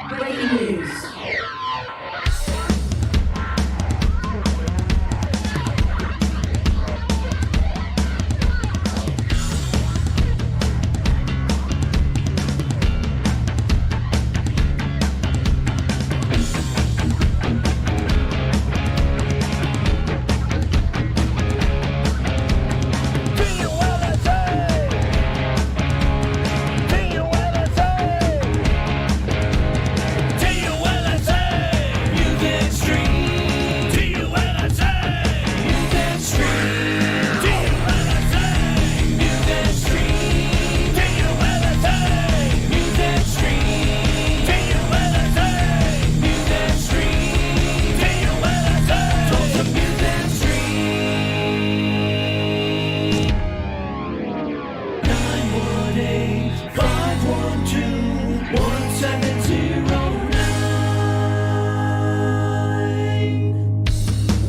Breaking news.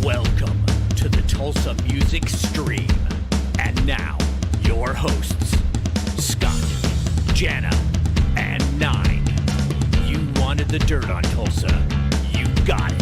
Welcome to the Tulsa Music Stream. And now, your hosts, Scott, Jana, and Nine. You wanted the dirt on Tulsa. You got it.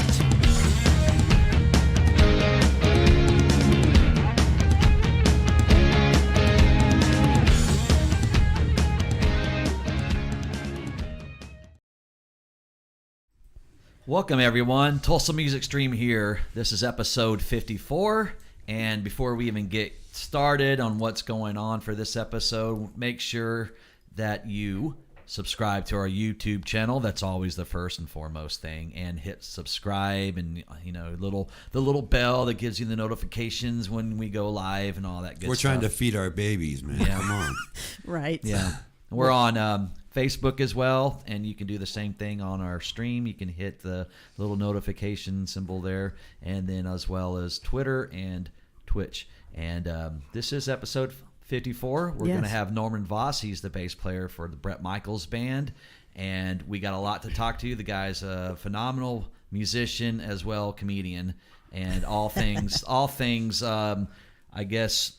Welcome everyone, Tulsa Music Stream here. This is episode 54, and before we even get started on what's going on for this episode, make sure that you subscribe to our YouTube channel. That's always the first and foremost thing, and hit subscribe, and the little bell that gives you the notifications when we go live and all that good stuff. We're trying to feed our babies, man. Yeah. Come on. Right. Yeah. We're on Facebook as well, and you can do the same thing on our stream. You can hit the little notification symbol there, and then as well as Twitter and Twitch. And this is episode 54. We're going to have Norman Voss. He's the bass player for the Bret Michaels Band, and we got a lot to talk to. The guy's a phenomenal musician as well, comedian, and all things, I guess,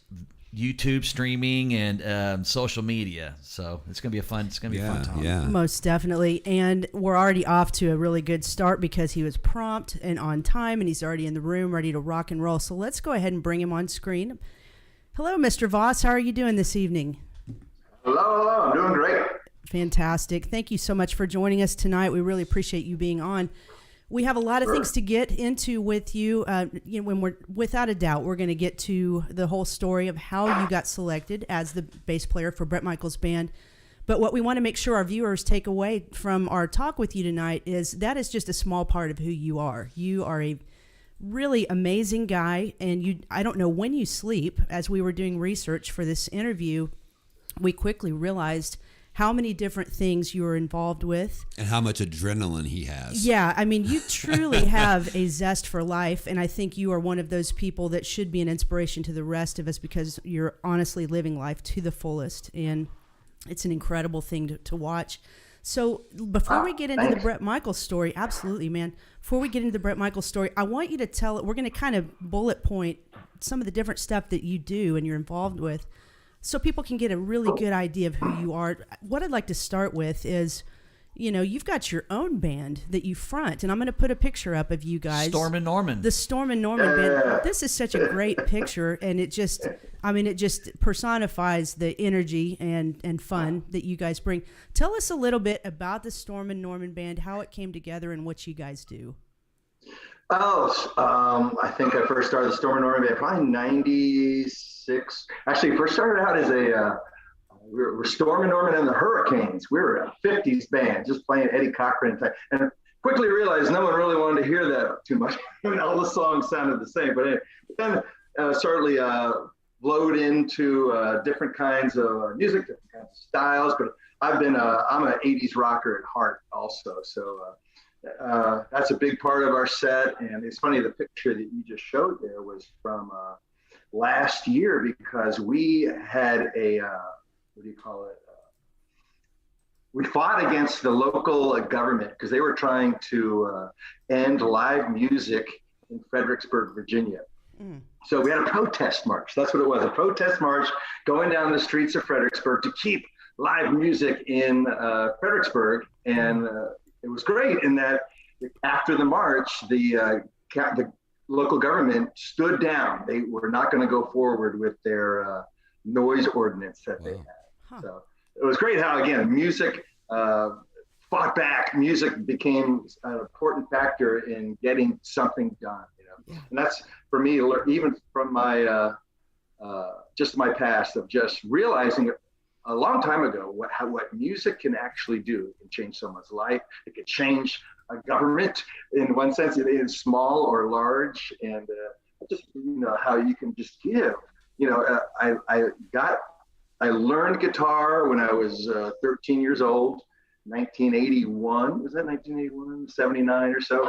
YouTube streaming and social media. So it's gonna be a fun time. Yeah. Most definitely. And we're already off to a really good start because he was prompt and on time, and he's already in the room ready to rock and roll. So let's go ahead and bring him on screen. Hello, Mr. Voss. How are you doing this evening? Hello. I'm doing great. Fantastic. Thank you so much for joining us tonight. We really appreciate you being on. We have a lot of things to get into with you. When we're without a doubt, we're going to get to the whole story of how you got selected as the bass player for Bret Michaels Band. But what we want to make sure our viewers take away from our talk with you tonight is that is just a small part of who you are. You are a really amazing guy, and I don't know when you sleep. As we were doing research for this interview, we quickly realized how many different things you are involved with. And how much adrenaline he has. Yeah, I mean, you truly have a zest for life, and I think you are one of those people that should be an inspiration to the rest of us because you're honestly living life to the fullest, and it's an incredible thing to watch. So before we get into the Bret Michaels story, absolutely, man, before we get into the Bret Michaels story, I want you to tell it. We're going to kind of bullet point some of the different stuff that you do and you're involved with, so people can get a really good idea of who you are. What I'd like to start with is, you've got your own band that you front, and I'm going to put a picture up of you guys. Storm and Norman. The Storm and Norman Band. This is such a great picture, and it just personifies the energy and fun that you guys bring. Tell us a little bit about the Storm and Norman Band, how it came together, and what you guys do. I think I first started the Storm and Norman Band probably 96. Actually, first started out as we're Storm and Norman and the Hurricanes. We were a 50s band, just playing Eddie Cochran. And quickly realized no one really wanted to hear that too much. All the songs sounded the same. But anyway, then certainly flowed into different kinds of music, different kinds of styles. But I'm an 80s rocker at heart also. So that's a big part of our set. And it's funny, the picture that you just showed there was from last year, because we had we fought against the local government because they were trying to end live music in Fredericksburg, Virginia. So we had a protest march. That's what it was, a protest march going down the streets of Fredericksburg to keep live music in Fredericksburg. And it was great in that after the march, the local government stood down. They were not going to go forward with their noise ordinance that they had. So it was great how, again, music fought back. Music became an important factor in getting something done. And that's, for me, even from my just my past of just realizing a long time ago what music can actually do. It can change someone's life. It can change a government in one sense. It is small or large, and just how you can just give. I learned guitar when I was 13 years old, 1981. Was that 1981? 79 or so,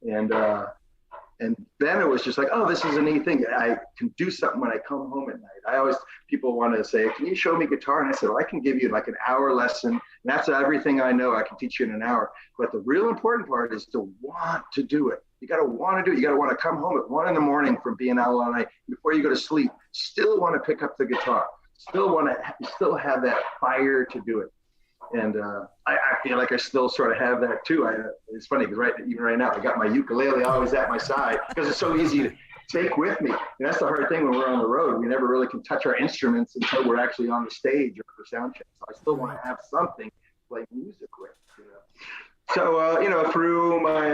and then it was just like, oh, this is a neat thing. I can do something when I come home at night. People want to say, can you show me guitar? And I said, well, I can give you like an hour lesson. And that's everything I know. I can teach you in an hour. But the real important part is to want to do it. You got to want to do it. You got to want to come home at 1 a.m. from being out all night. Before you go to sleep, still want to pick up the guitar. Still have that fire to do it. And I feel like I still sort of have that too. It's funny because even right now, I got my ukulele always at my side because it's so easy to take with me. And that's the hard thing when we're on the road. We never really can touch our instruments until we're actually on the stage or for sound check. So I still want to have something to play music with. So through my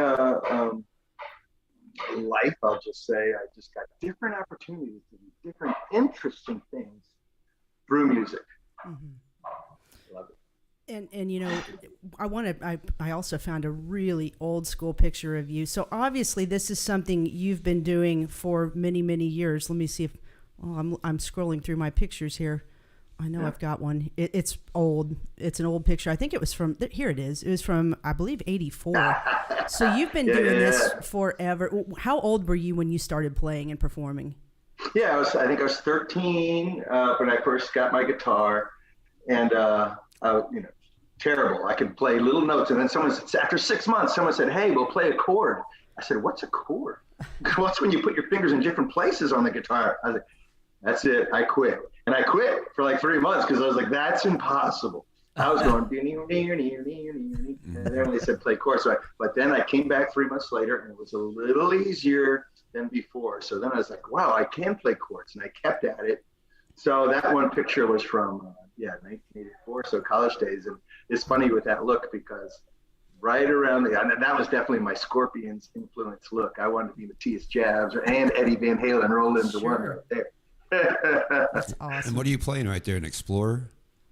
life, I'll just say I just got different opportunities to do different interesting things through music. Mm-hmm. Love it. And I also found a really old school picture of you. So obviously this is something you've been doing for many, many years. Let me see if I'm scrolling through my pictures here. I know I've got one. It's old. It's an old picture. I think it was from, here it is. It was from, I believe, 84. So you've been doing this forever. How old were you when you started playing and performing? Yeah, I think I was 13 when I first got my guitar, and terrible. I could play little notes, and then after 6 months, someone said, "Hey, we'll play a chord." I said, "What's a chord?" What's when you put your fingers in different places on the guitar? I was like, "That's it. I quit." And I quit for like 3 months because I was like, "That's impossible." I was going and then they said play chords. But then I came back 3 months later, and it was a little easier than before. So then I was like, "Wow, I can play chords," and I kept at it. So that one picture was from 1984, so college days. And it's funny with that look because right around that was definitely my Scorpions influence look. I wanted to be Matthias Jabs and Eddie Van Halen rolled into one right there. That's awesome. And what are you playing right there? An Explorer?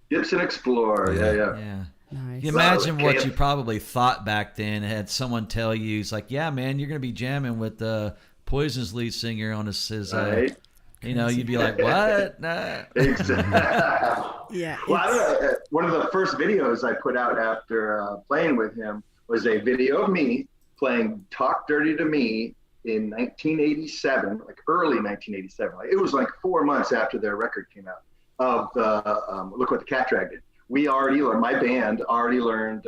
Gibson Explorer, yeah. Nice. You imagine what you probably thought back then. Had someone tell you, it's like, yeah, man, you're going to be jamming with the Poison's lead singer on his right. You'd be like, what? Nah. Exactly. Yeah. Well, I don't know. One of the first videos I put out after playing with him was a video of me playing Talk Dirty to Me in 1987, like early 1987. It was like 4 months after their record came out of Look What the Cat Dragged Did. My band already learned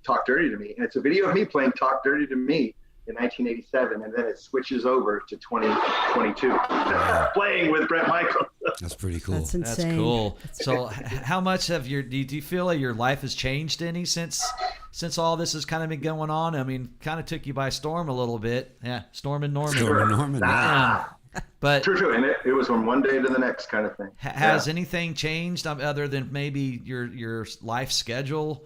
Talk Dirty to Me. And it's a video of me playing Talk Dirty to Me in 1987, and then it switches over to 2022, playing with Bret Michaels. That's pretty cool. That's insane. That's cool. So how much of do you feel like your life has changed any since all this has kind of been going on? I mean, kind of took you by storm a little bit. Yeah, Storm and Norman. But True. And it was from one day to the next kind of thing. Has anything changed other than maybe your life schedule?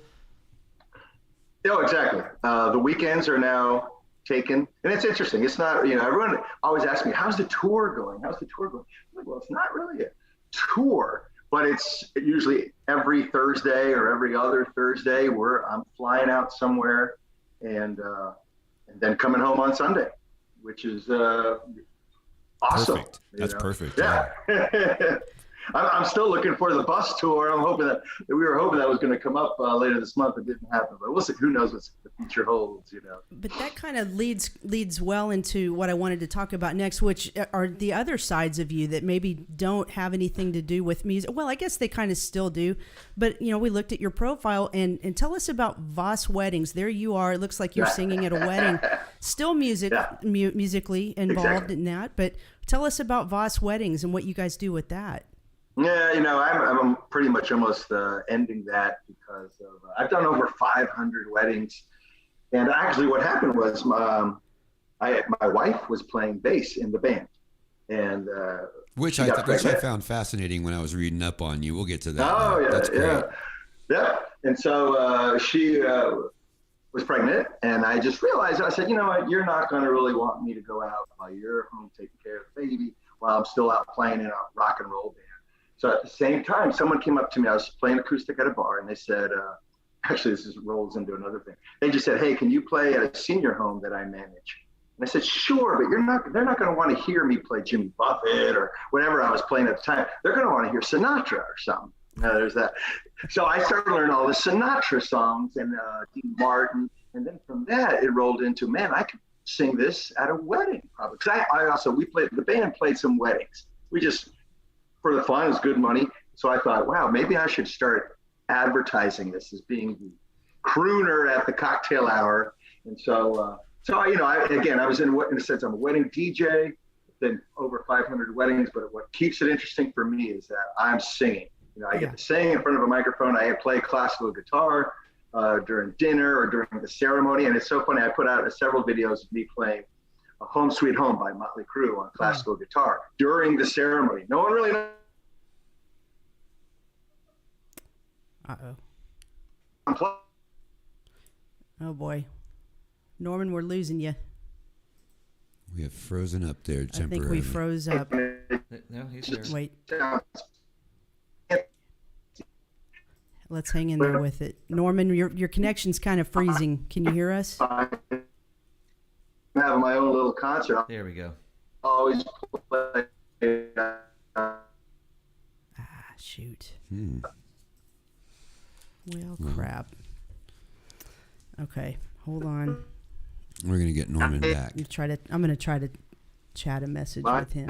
Oh, exactly. The weekends are now taken, and it's interesting. It's not, everyone always asks me, how's the tour going? I'm like, well, it's not really a tour, but it's usually every Thursday or every other Thursday where I'm flying out somewhere and then coming home on Sunday, which is awesome. Perfect. That's perfect. Yeah. I'm still looking for the bus tour. I'm hoping we were hoping that was going to come up later this month. It didn't happen, but we'll see. Who knows what the future holds, But that kind of leads well into what I wanted to talk about next, which are the other sides of you that maybe don't have anything to do with music. Well, I guess they kind of still do, but we looked at your profile and tell us about Voss Weddings. There you are. It looks like you're singing at a wedding. Still musically involved in that, but tell us about Voss Weddings and what you guys do with that. Yeah, I'm pretty much almost ending that because of I've done over 500 weddings, And actually what happened was my wife was playing bass in the band. And which I found fascinating when I was reading up on you. We'll get to that. Oh, yeah. That's great. Yeah. And so she was pregnant, and I just realized, I said, you know what, you're not going to really want me to go out while you're home taking care of the baby while I'm still out playing in a rock and roll band. So at the same time, someone came up to me. I was playing acoustic at a bar, and they said, actually, rolls into another thing. They just said, hey, can you play at a senior home that I manage? And I said, sure, but they're not going to want to hear me play Jimmy Buffett or whatever I was playing at the time. They're going to want to hear Sinatra or something. There's that. So I started learning all the Sinatra songs and Dean Martin. And then from that, it rolled into, man, I could sing this at a wedding probably. Because the band played some weddings. We just, for the fun, it was good money. So I thought, wow, maybe I should start advertising this as being the crooner at the cocktail hour. And so, I was in a sense, I'm a wedding DJ, been over 500 weddings, but what keeps it interesting for me is that I'm singing. I get to sing in front of a microphone. I play classical guitar during dinner or during the ceremony. And it's so funny. I put out several videos of me playing Home Sweet Home by Motley Crue on classical guitar during the ceremony. No one really knows. Uh-oh. Oh, boy. Norman, we're losing you. We have frozen up there temporarily. I think we froze up. No, he's there. Wait. Let's hang in there with it. Norman, your connection's kind of freezing. Can you hear us? I'm having my own little concert. There we go. I always play. Shoot. Well, crap. Okay, hold on. We're gonna get Norman back. I'm gonna try to chat a message with him.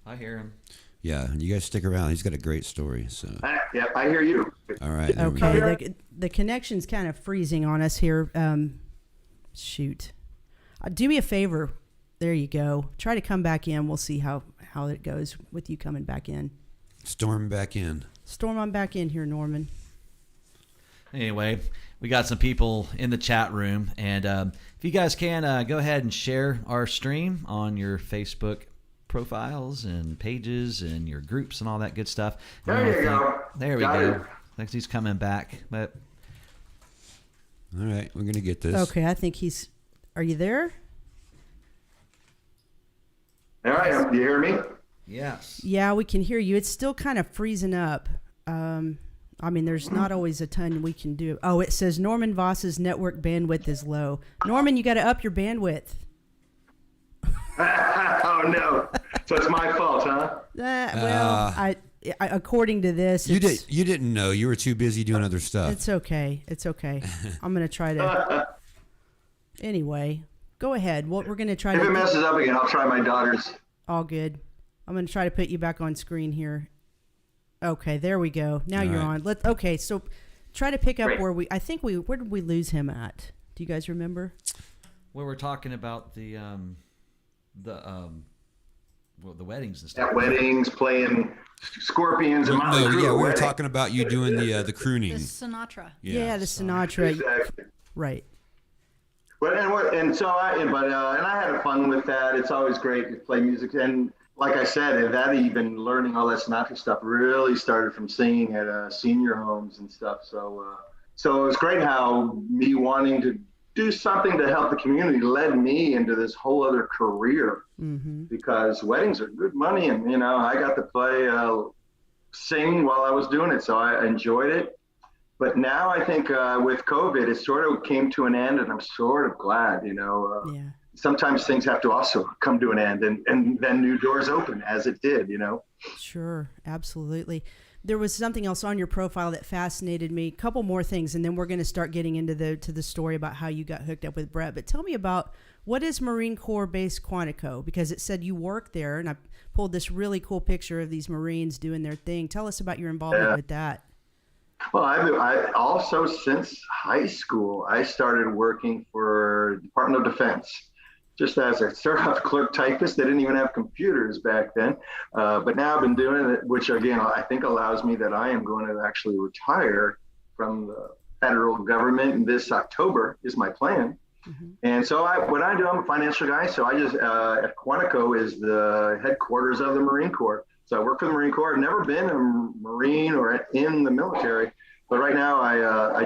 I hear him. Yeah, you guys stick around. He's got a great story. So. Yeah, I hear you. All right. Okay, the connection's kind of freezing on us here. Shoot. Do me a favor. There you go. Try to come back in. We'll see how it goes with you coming back in. Storm back in. Storm on back in here, Norman. Anyway, we got some people in the chat room, and if you guys can go ahead and share our stream on your Facebook profiles and pages and your groups and all that good stuff. There you go. There we go. Thinks he's coming back, but all right, we're gonna get this. Okay, I think he's. Are you there? There I am. Do you hear me? yes. Yeah, we can hear you. It's still kind of freezing up. There's not always a ton we can do. Oh, it says Norman Voss's network bandwidth is low. Norman, you got to up your bandwidth. Oh no! So it's my fault, huh? I according to this, You didn't know. You were too busy doing other stuff. It's okay. I'm gonna try to. Anyway, go ahead. What we're gonna try If to. it messes up again, I'll try my daughter's. All good. I'm gonna try to put you back on screen here. Okay, there we go. Now you're on. Okay, so try to pick up Great. where did we lose him at? Do you guys remember? Well, we're talking about the weddings and stuff. At weddings, playing Scorpions and Motley Crue. we were wedding. talking about you doing the crooning. The Sinatra. Yeah, the Sinatra. Exactly. Right. But I had fun with that. It's always great to play music, and like I said, that even learning all that Sinatra stuff really started from singing at senior homes and stuff. So it was great how me wanting to do something to help the community led me into this whole other career, because weddings are good money, and I got to play sing while I was doing it, so I enjoyed it. But now I think with COVID, it sort of came to an end, and I'm sort of glad. Yeah. Sometimes things have to also come to an end, and then new doors open, as it did. Sure, absolutely. There was something else on your profile that fascinated me. A couple more things, and then we're going to start getting into the story about how you got hooked up with Bret. But tell me about, what is Marine Corps Base Quantico? Because it said you work there, and I pulled this really cool picture of these Marines doing their thing. Tell us about your involvement with that. Well, I also, since high school, I started working for Department of Defense. Just as a startup clerk typist. They didn't even have computers back then. But now I've been doing it, which again, I think allows me that I am going to actually retire from the federal government this October is my plan. And so what I do, I'm a financial guy. So I just, at Quantico is the headquarters of the Marine Corps. So I work for the Marine Corps. I've never been a Marine or in the military, but right now I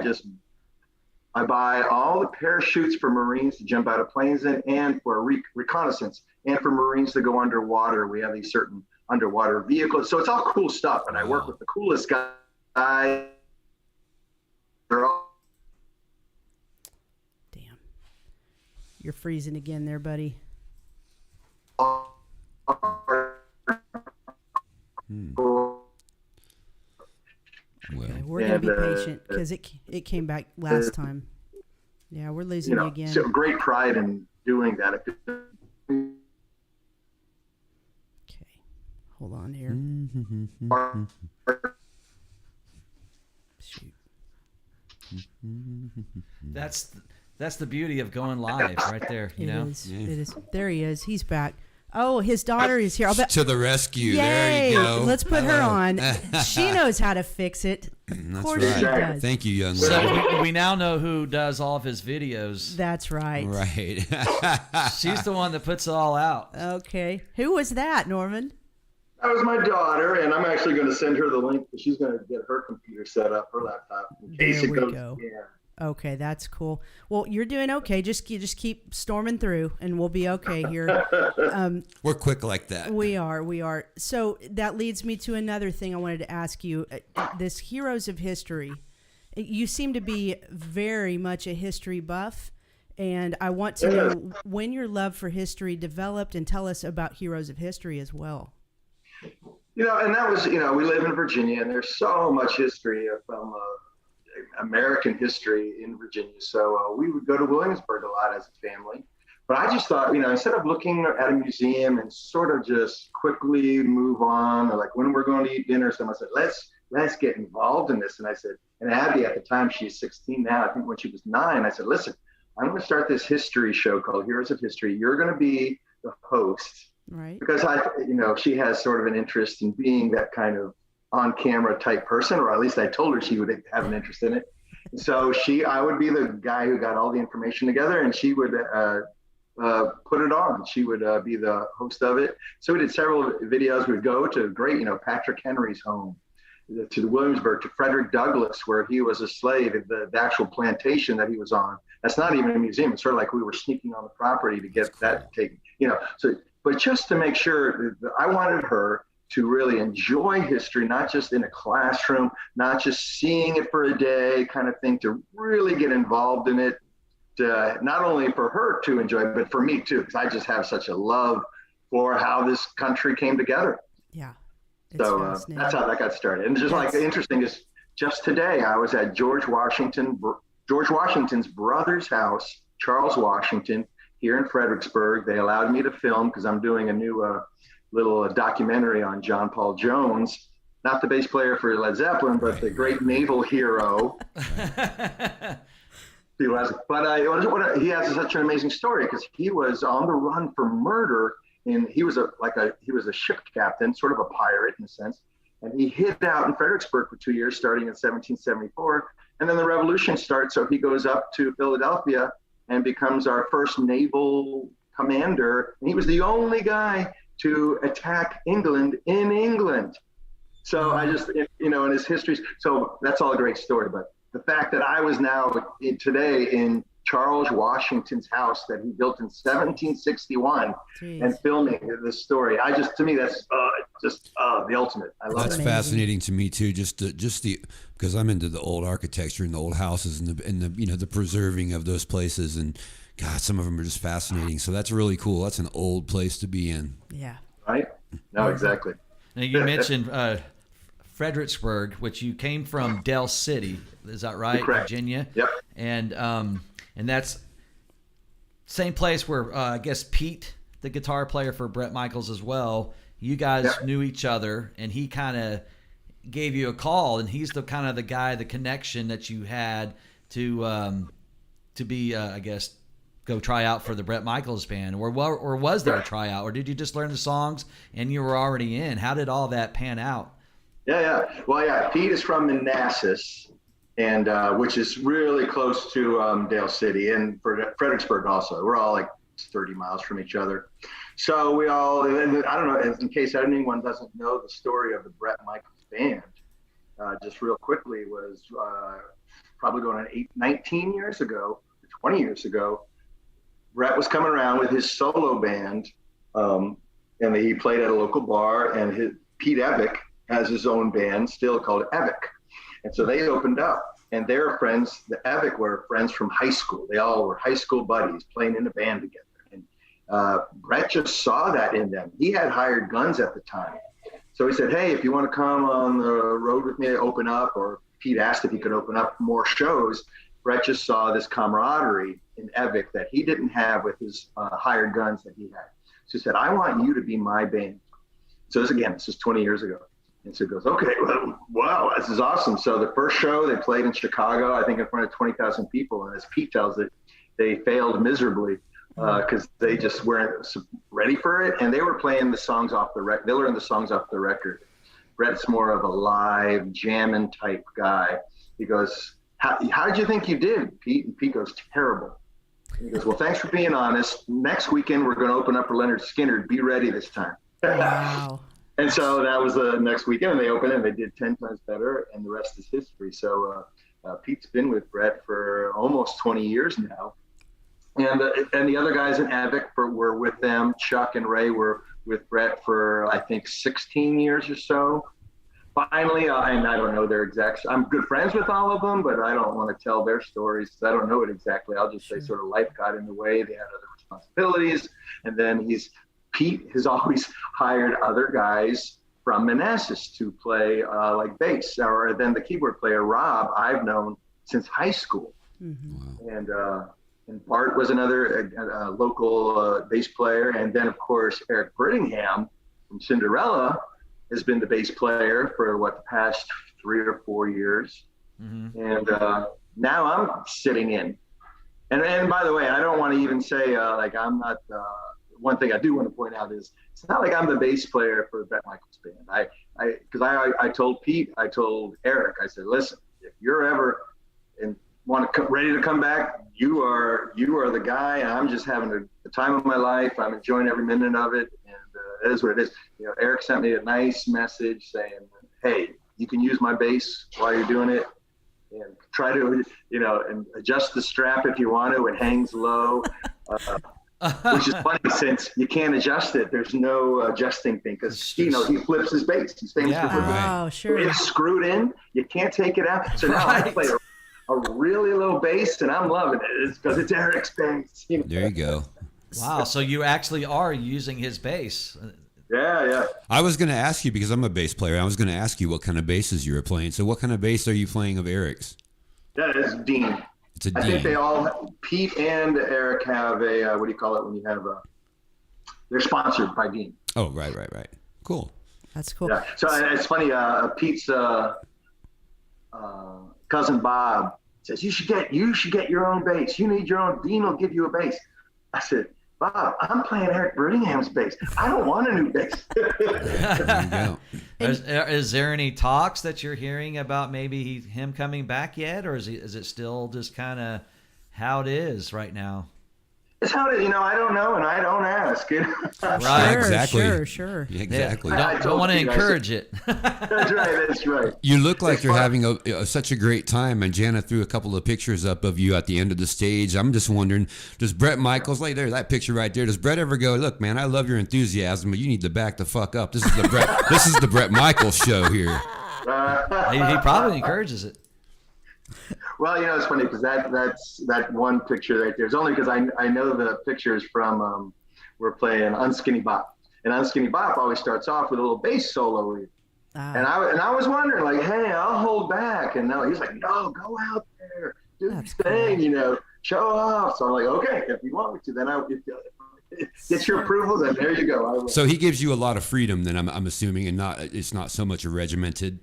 buy all the parachutes for Marines to jump out of planes in, and for reconnaissance, and for Marines to go underwater. We have these certain underwater vehicles. So it's all cool stuff. And I work with the coolest guys. Damn. You're freezing again there, buddy. Okay, we're going to be patient because it came back last time. Yeah, we're losing you again. So great pride in doing that. Okay, hold on here. Shoot. That's the beauty of going live right there. You know, It is. There he is. He's back. Oh, his daughter is here. To the rescue. Yay! There you go. Let's put her on. She knows how to fix it. Of course right. she does. Thank you, young so lady. we now know who does all of his videos. That's right. Right. She's the one that puts it all out. Okay. Who was that, Norman? That was my daughter, and I'm actually going to send her the link because she's going to get her computer set up, her laptop. In case There it we goes, go. Yeah. Okay, that's cool. Well, you're doing okay. Just keep storming through, and we'll be okay here. We're quick like that. We are. So that leads me to another thing I wanted to ask you. This Heroes of History. You seem to be very much a history buff, and I want to know when your love for history developed, and tell us about Heroes of History as well. And that was, we live in Virginia, and there's so much history from American history in Virginia. So we would go to Williamsburg a lot as a family. But I just thought, instead of looking at a museum and sort of just quickly move on, or like when we're going to eat dinner, someone said, let's get involved in this. And I said, and Abby at the time, she's 16 now, I think when she was 9, I said, listen, I'm going to start this history show called Heroes of History. You're going to be the host. Right. Because she has sort of an interest in being that kind of on-camera type person, or at least I told her she would have an interest in it. So I would be the guy who got all the information together, and she would put it on. She would be the host of it. So we did several videos. We'd go to great, Patrick Henry's home, to the Williamsburg, to Frederick Douglass, where he was a slave at the actual plantation that he was on. That's not even a museum. It's sort of like we were sneaking on the property to get that taken, So, but just to make sure that I wanted her to really enjoy history, not just in a classroom, not just seeing it for a day kind of thing, to really get involved in it, not only for her to enjoy, but for me too, because I just have such a love for how this country came together. Yeah. So that's how that got started. And just like interesting is just today, I was at George Washington's brother's house, Charles Washington, here in Fredericksburg. They allowed me to film because I'm doing a new little documentary on John Paul Jones, not the bass player for Led Zeppelin, but the great naval hero. People ask, but he has such an amazing story because he was on the run for murder, and he was a ship captain, sort of a pirate in a sense, and he hid out in Fredericksburg for 2 years, starting in 1774, and then the Revolution starts, so he goes up to Philadelphia and becomes our first naval commander, and he was the only guy to attack England in England. So I just, in his history, so that's all a great story. But the fact that I was now today in Charles Washington's house that he built in 1761 and filming this story, to me, that's the ultimate. I love That's it. fascinating to me too. Just the because I'm into the old architecture and the old houses and the preserving of those places, and God, some of them are just fascinating. So that's really cool. That's an old place to be in. Yeah. Right? No, exactly. Now you mentioned Fredericksburg, which you came from Del City. Is that right? Correct. Virginia? Yep. And that's same place where I guess Pete, the guitar player for Bret Michaels as well, you guys knew each other, and he kind of gave you a call, and he's the kind of the guy, the connection that you had to be, I guess, go try out for the Bret Michaels Band, or was there a tryout, or did you just learn the songs and you were already in? How did all that pan out? Yeah. Well, Pete is from Manassas, and which is really close to Dale City and Fredericksburg also. We're all like 30 miles from each other. So we all, and I don't know, in case anyone doesn't know the story of the Bret Michaels Band, just real quickly, was probably going on 19 years ago, 20 years ago, Bret was coming around with his solo band, and he played at a local bar, and Pete Evick has his own band still called Evick. And so they opened up, and their friends, the Evick were friends from high school. They all were high school buddies playing in a band together. And Bret just saw that in them. He had hired guns at the time. So he said, hey, if you want to come on the road with me to open up, or Pete asked if he could open up more shows, Bret just saw this camaraderie in Evick that he didn't have with his hired guns that he had. So he said, I want you to be my band. So this is 20 years ago. And so he goes, okay, well, wow, this is awesome. So the first show they played in Chicago, I think in front of 20,000 people. And as Pete tells it, they failed miserably because they just weren't ready for it. And they were playing the songs off the record. They learned the songs off the record. Bret's more of a live, jamming type guy. He goes, how did you think you did, Pete? And Pete goes, terrible. And he goes, well, thanks for being honest. Next weekend, we're going to open up for Leonard Skinner. Be ready this time. Wow. And so that was the next weekend, and they opened and they did 10 times better, and the rest is history. So Pete's been with Bret for almost 20 years now. And the other guys in Evick were with them. Chuck and Ray were with Bret for, I think, 16 years or so. Finally, and I don't know their exact, I'm good friends with all of them, but I don't want to tell their stories because I don't know it exactly. I'll just say sort of life got in the way. They had other responsibilities. And then Pete has always hired other guys from Manassas to play like bass, or then the keyboard player, Rob, I've known since high school. Mm-hmm. And Bart was another local bass player. And then, of course, Eric Brittingham from Cinderella has been the bass player for the past 3 or 4 years. Mm-hmm. And now I'm sitting in. And by the way, I don't want to even say like I'm not, one thing I do want to point out is it's not like I'm the bass player for the Bret Michaels Band. Because I told Pete, I told Eric, I said, listen, if you're ever ready to come back, you are the guy. And I'm just having the time of my life. I'm enjoying every minute of it, and it is what it is. You know, Eric sent me a nice message saying, hey, you can use my bass while you're doing it, and try to, and adjust the strap if you want to. It hangs low. Which is funny since you can't adjust it. There's no adjusting thing because he flips his bass. He's famous for flipping. Oh, sure. It's screwed in. You can't take it out. So now I play a really low bass, and I'm loving it. It's because it's Eric's bass. There you go. Wow. So you actually are using his bass. Yeah. I was going to ask you, because I'm a bass player, I was going to ask you what kind of basses you were playing. So what kind of bass are you playing of Eric's? That is Dean. It's a Dean. I think they all, Pete and Eric have a, what do you call it when you have they're sponsored by Dean. Oh, right. Cool. That's cool. Yeah. So it's funny, Pete's cousin Bob says, you should get your own bass. You need your own, Dean will give you a bass. I said, Bob, I'm playing Eric Brittingham's bass. I don't want a new bass. There you go. Is there any talks that you're hearing about maybe him coming back yet, or is it still just kind of how it is right now? It's how it is. I don't know, and I don't ask. Right. Exactly. Sure. Yeah, exactly. Yeah. Don't want to encourage it. That's right. You look like you're having such a great time, and Jana threw a couple of pictures up of you at the end of the stage. I'm just wondering, does Bret Michaels, like there, that picture right there, does Bret ever go, look, man, I love your enthusiasm, but you need to back the fuck up. This is the Bret Michaels show here. He probably encourages it. Well, it's funny because that's that one picture right there. It's only because I know the pictures from we're playing Unskinny Bop, and Unskinny Bop always starts off with a little bass solo. And I was wondering, like, hey, I'll hold back, and no, he's like, no, go out there, do the thing, show off. So I'm like, okay, if you want me to, then get your approval, then there you go. I will. So he gives you a lot of freedom, then I'm assuming, and it's not so much a regimented.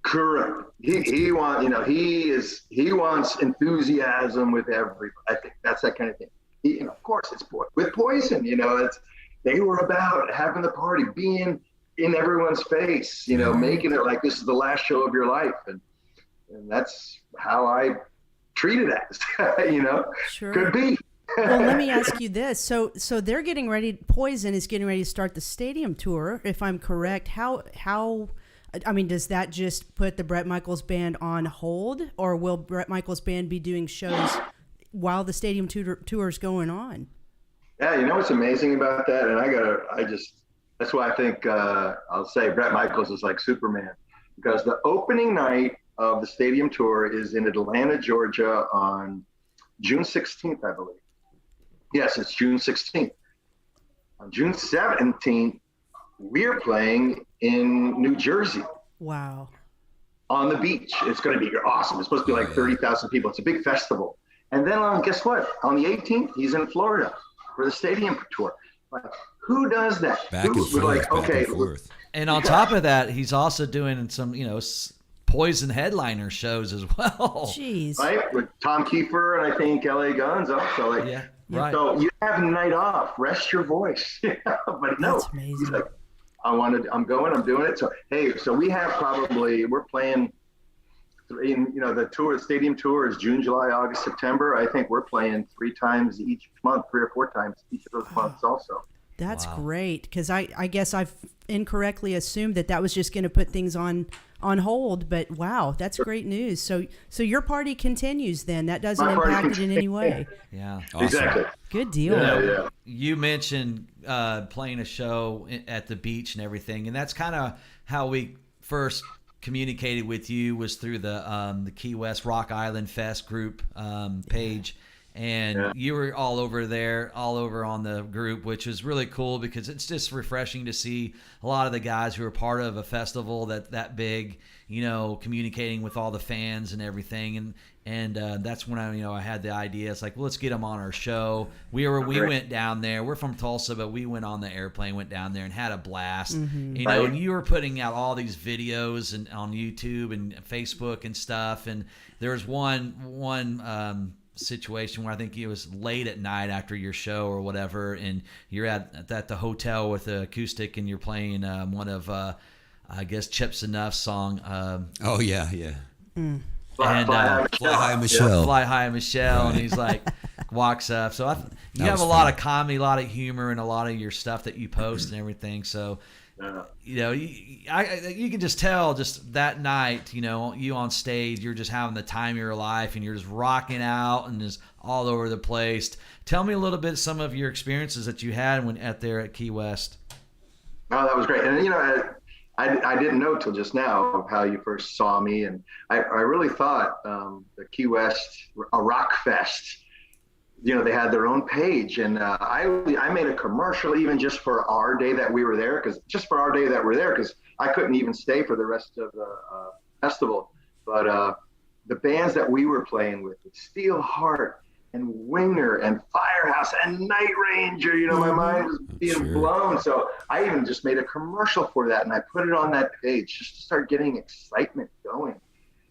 Correct. He wants, he wants enthusiasm with everybody. I think that's that kind of thing. Of course, it's with Poison. They were about having the party, being in everyone's face. Making it like this is the last show of your life, and and that's how I treat it as, Sure. could be. Well, let me ask you this. So they're getting ready, Poison is getting ready to start the stadium tour, if I'm correct. I mean, does that just put the Bret Michaels Band on hold, or will Bret Michaels Band be doing shows while the stadium tour is going on? Yeah, you know what's amazing about that? And that's why I think I'll say Bret Michaels is like Superman, because the opening night of the stadium tour is in Atlanta, Georgia on June 16th, I believe. Yes, it's June 16th. On June 17th, we're playing in New Jersey. Wow. On the beach. It's going to be awesome. It's supposed to be like 30,000 people. It's a big festival. And then guess what? On the 18th, he's in Florida for the stadium tour. Like, who does that? Back and forth. And on top of that, he's also doing some, Poison headliner shows as well. Jeez. Right? With Tom Kiefer and I think LA Guns also. Like, yeah, right. So you have a night off. Rest your voice. But no, That's amazing. he's like, I'm doing it. So, hey, we have we're playing the tour, the stadium tour is June, July, August, September. I think we're playing 3 times each month, 3 or 4 times each of those months also. That's great, because I guess I've incorrectly assumed that was just going to put things on hold, but wow, that's great news. So your party continues then. That doesn't impact it in any way. Yeah. Awesome. Exactly. Good deal. Yeah. You mentioned playing a show at the beach and everything, and that's kind of how we first communicated with you, was through the Key West Rock Island Fest group page. And you were all over on the group, which is really cool because it's just refreshing to see a lot of the guys who are part of a festival that big, communicating with all the fans and everything. And that's when I had the idea. It's like, well, let's get them on our show. We went down there. We're from Tulsa, but we went on the airplane, went down there and had a blast. Mm-hmm. And you were putting out all these videos and on YouTube and Facebook and stuff. And there was one situation where I think it was late at night after your show or whatever, and you're at the hotel with the acoustic and you're playing one of I guess Chips Enough's song. Oh yeah. And Fly High Michelle. Fly High Michelle, and he's like walks up. So you have a lot of comedy, a lot of humor, and a lot of your stuff that you post and everything. So you can just tell just that night, you on stage, you're just having the time of your life and you're just rocking out and just all over the place. Tell me a little bit some of your experiences that you had when there at Key West. Oh, that was great. And I didn't know till just now how you first saw me, and I really thought the Key West, a rock fest, they had their own page, and I made a commercial even just for our day that we were there, because I couldn't even stay for the rest of the festival. But the bands that we were playing with, Steelheart and Winger and Firehouse and Night Ranger, my mind was being blown. So I even just made a commercial for that, and I put it on that page just to start getting excitement going.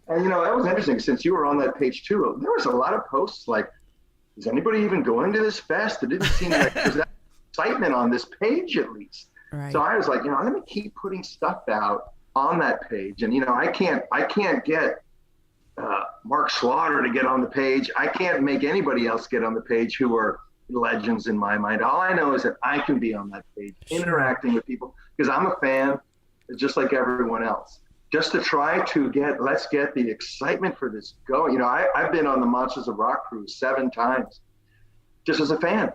And that was interesting, since you were on that page too. There was a lot of posts like, is anybody even going to this fest? It didn't seem like there's that excitement on this page, at least. Right. So I was like, let me keep putting stuff out on that page. And I can't get Mark Slaughter to get on the page. I can't make anybody else get on the page who are legends in my mind. All I know is that I can be on that page, interacting with people, because I'm a fan, just like everyone else. Just to try to let's get the excitement for this going. I've been on the Monsters of Rock cruise 7 times, just as a fan,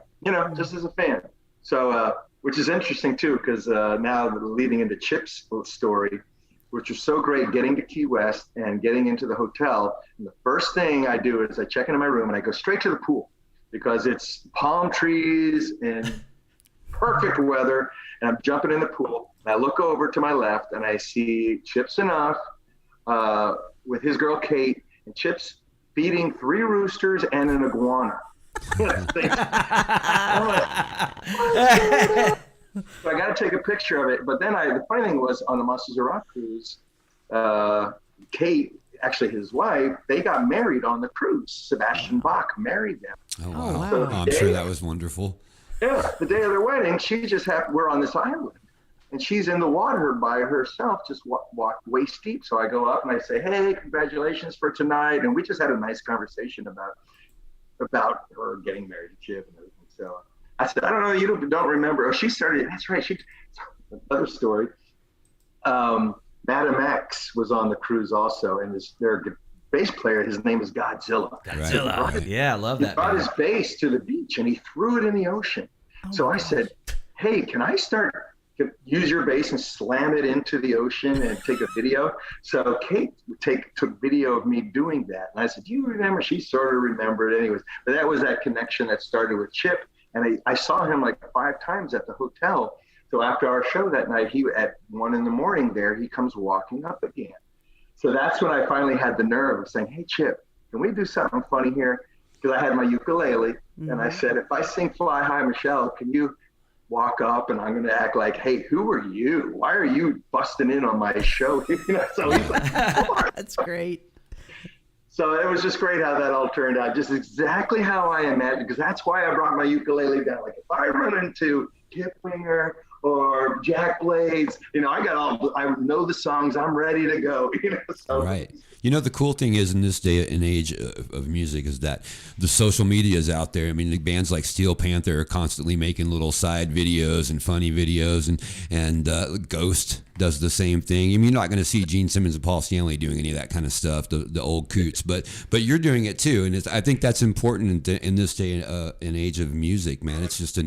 just as a fan. So, which is interesting too, because now leading into Chip's story, which was so great, getting to Key West and getting into the hotel. And the first thing I do is I check into my room and I go straight to the pool, because it's palm trees and perfect weather, and I'm jumping in the pool. I look over to my left and I see Chips Enough with his girl Kate, and Chips feeding 3 roosters and an iguana. So I got to take a picture of it. But then the funny thing was, on the Monsters of Rock cruise, Kate, actually his wife, they got married on the cruise. Sebastian Bach married them. Oh wow! wow. I'm sure that was wonderful. Yeah, the day of their wedding, we're on this island. and she's in the water by herself, just walk waist deep. So I go up and I say, hey, congratulations for tonight. And we just had a nice conversation about her getting married to Chip and everything. So I said, I don't know, you don't remember. Oh, she started, that's right. Another story. Madam X was on the cruise also, and their bass player, his name is Godzilla. Godzilla. Right. Yeah, I love that. He brought his bass to the beach and he threw it in the ocean. So I said, hey, can I use your bass and slam it into the ocean and take a video? So Kate took video of me doing that. And I said, do you remember? She sort of remembered anyways. But that was that connection that started with Chip. And I saw him like 5 times at the hotel. So after our show that night, at 1 a.m. there, he comes walking up again. So that's when I finally had the nerve of saying, hey, Chip, can we do something funny here? Because I had my ukulele, and I said, if I sing Fly High Michelle, can you walk up and I'm going to act like, hey, who are you? Why are you busting in on my show? So he's like, that's great. So it was just great how that all turned out, just exactly how I imagined, because that's why I brought my ukulele down. Like if I run into Kip Winger or Jack Blades, I know the songs, I'm ready to go. So. Right. The cool thing is in this day and age of music is that the social media is out there. I mean, the bands like Steel Panther are constantly making little side videos and funny videos, and Ghost does the same thing. I mean, you're not going to see Gene Simmons and Paul Stanley doing any of that kind of stuff, the old coots, but you're doing it too, and I think that's important in this day and age of music, man. It's just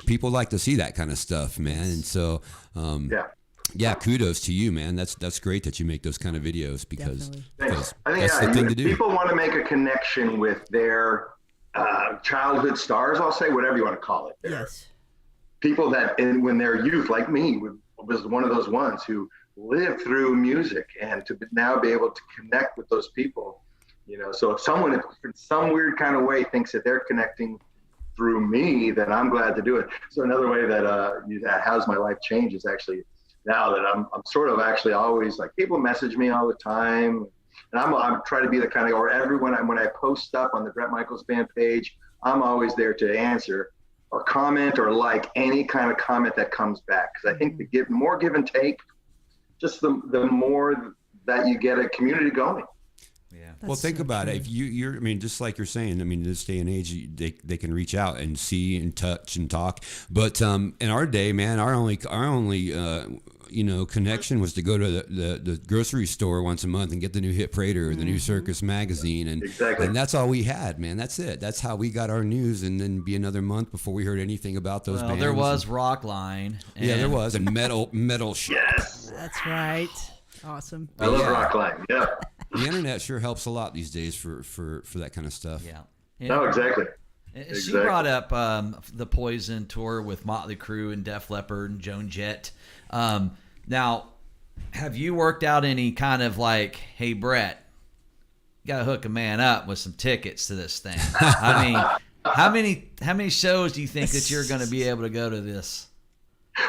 people like to see that kind of stuff, man, and so yeah, kudos to you, man. That's great that you make those kind of videos because that's the thing to do. People want to make a connection with their childhood stars, I'll say, whatever you want to call it. Yes. People that when they're youth, like me, was one of those ones who lived through music, and to now be able to connect with those people, so if someone in some weird kind of way thinks that they're connecting through me, then I'm glad to do it. So another way that how's my life changed is actually now that I'm sort of actually always like, people message me all the time, and I'm trying to be the kind of, or everyone, when I post stuff on the Bret Michaels Band page, I'm always there to answer or comment or like any kind of comment that comes back, because I think the more give and take, just the more that you get a community going. Yeah. Well, think about it. If you're, I mean, just like you're saying, I mean, this day and age, they can reach out and see and touch and talk. But in our day, man, our only connection was to go to the grocery store once a month and get the new Hit Parade or the new Circus magazine, and that's all we had, man. That's it. That's how we got our news, and then be another month before we heard anything about those bands. There was Rockline. Yeah, there was, and metal shit. Yes, that's right. Awesome. I love Rockline. Yeah. The internet sure helps a lot these days for that kind of stuff. Yeah. No, exactly. She brought up the Poison tour with Motley Crue and Def Leppard and Joan Jett. Now, have you worked out any kind of like, hey, Bret, you got to hook a man up with some tickets to this thing? I mean, how many shows do you think that you're going to be able to go to this?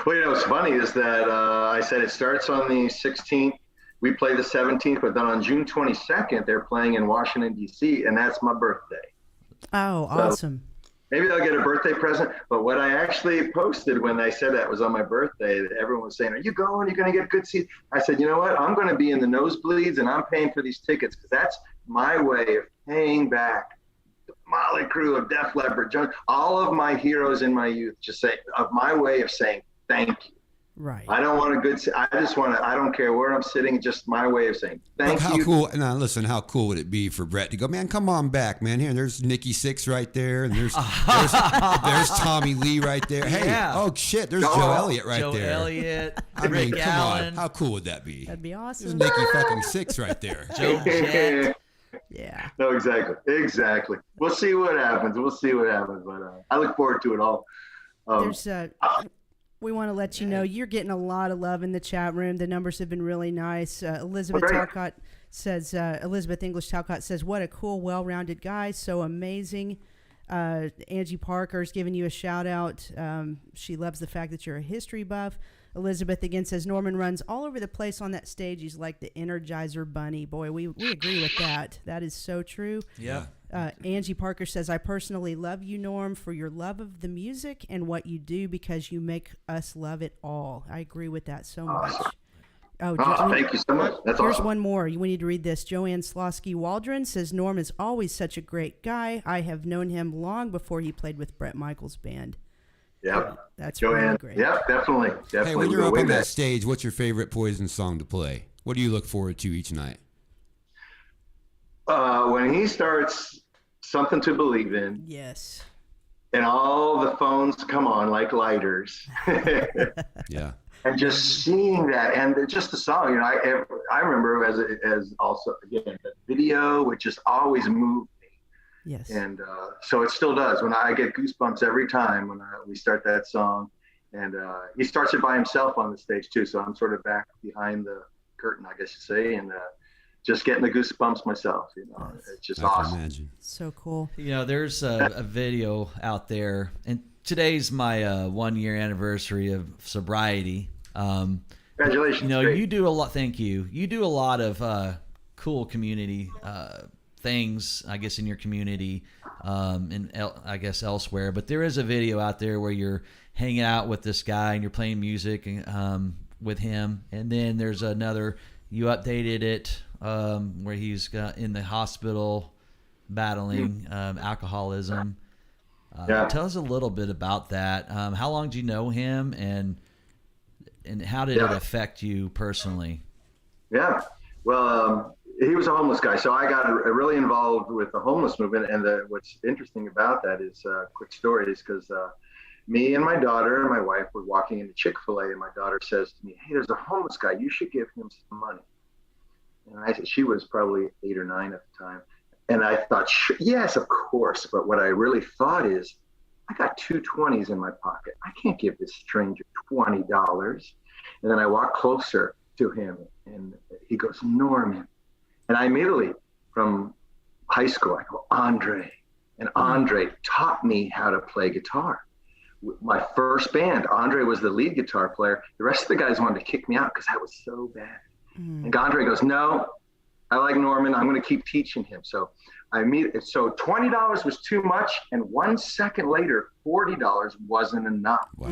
Well, what's funny is that I said it starts on the 16th. We play the 17th, but then on June 22nd, they're playing in Washington, D.C., and that's my birthday. Oh, awesome. Maybe I'll get a birthday present. But what I actually posted when they said that was on my birthday, that everyone was saying, are you going? You're going to get good seats. I said, you know what? I'm going to be in the nosebleeds, and I'm paying for these tickets, because that's my way of paying back Motley Crue, of Def Leppard, all of my heroes in my youth, my way of saying thank you. Right. I don't want I don't care where I'm sitting, just my way of saying thank you. How cool, now listen, how cool would it be for Bret to go, man, come on back, man. Here, there's Nikki Sixx right there, and there's Tommy Lee right there. Hey, oh shit, there's Joe Elliott right there. Joe Elliott, I mean, Rick come Allen. on, how cool would that be? That'd be awesome. There's Nikki fucking Sixx right there. Joe Jett. Yeah. No, exactly. We'll see what happens. But I look forward to it all. We want to let you know you're getting a lot of love in the chat room. The numbers have been really nice. Elizabeth English Talcott says, what a cool, well-rounded guy. So amazing. Angie Parker's giving you a shout out. She loves the fact that you're a history buff. Elizabeth again says, Norman runs all over the place on that stage. He's like the Energizer Bunny. Boy, we agree with that. That is so true. Yeah. Angie Parker says, I personally love you, Norm, for your love of the music and what you do because you make us love it all. I agree with that so much. Oh, Thank you so much. That's here's awesome. one more. We need to read this. Joanne Slosky Waldron says, Norm is always such a great guy. I have known him long before he played with Bret Michaels Band. Yeah, That's Joanne. really great. Yeah, definitely. Hey, when We you're go up way on that back. stage, what's your favorite Poison song to play? What do you look forward to each night? When he starts Something to Believe In, Yes. and all the phones come on like lighters. Yeah. And just seeing that, and just the song, you know, I remember as also, again, the video, which just always moved me. Yes. And so it still does. When I get goosebumps every time when we start that song. And he starts it by himself on the stage too. So I'm sort of back behind the curtain, I guess you say, and just getting the goosebumps myself, you know. Yes. It's just I can awesome. imagine. So cool. You know, there's a video out there, and today's my 1 year anniversary of sobriety. Congratulations. You know, Great. you do a lot. Thank you. You do a lot of cool community things, I guess, in your community, and I guess elsewhere. But there is a video out there where you're hanging out with this guy and you're playing music with him, and then there's another. You updated it where he's in the hospital battling alcoholism. Yeah. Tell us a little bit about that. How long do you know him, and how did it affect you personally? Yeah. Well, he was a homeless guy. So I got really involved with the homeless movement. And what's interesting about that is quick story is because me and my daughter and my wife were walking into Chick-fil-A, and my daughter says to me, hey, there's a homeless guy. You should give him some money. And I said, she was probably 8 or 9 at the time. And I thought, yes, of course. But what I really thought is, I got 2 20s in my pocket. I can't give this stranger $20. And then I walked closer to him, and he goes, Norman. And I immediately, from high school, I go, Andre. And Andre taught me how to play guitar. My first band, Andre was the lead guitar player. The rest of the guys wanted to kick me out because I was so bad. And Andre goes, no, I like Norman. I'm going to keep teaching him. So so $20 was too much. And 1 second later, $40 wasn't enough. Wow.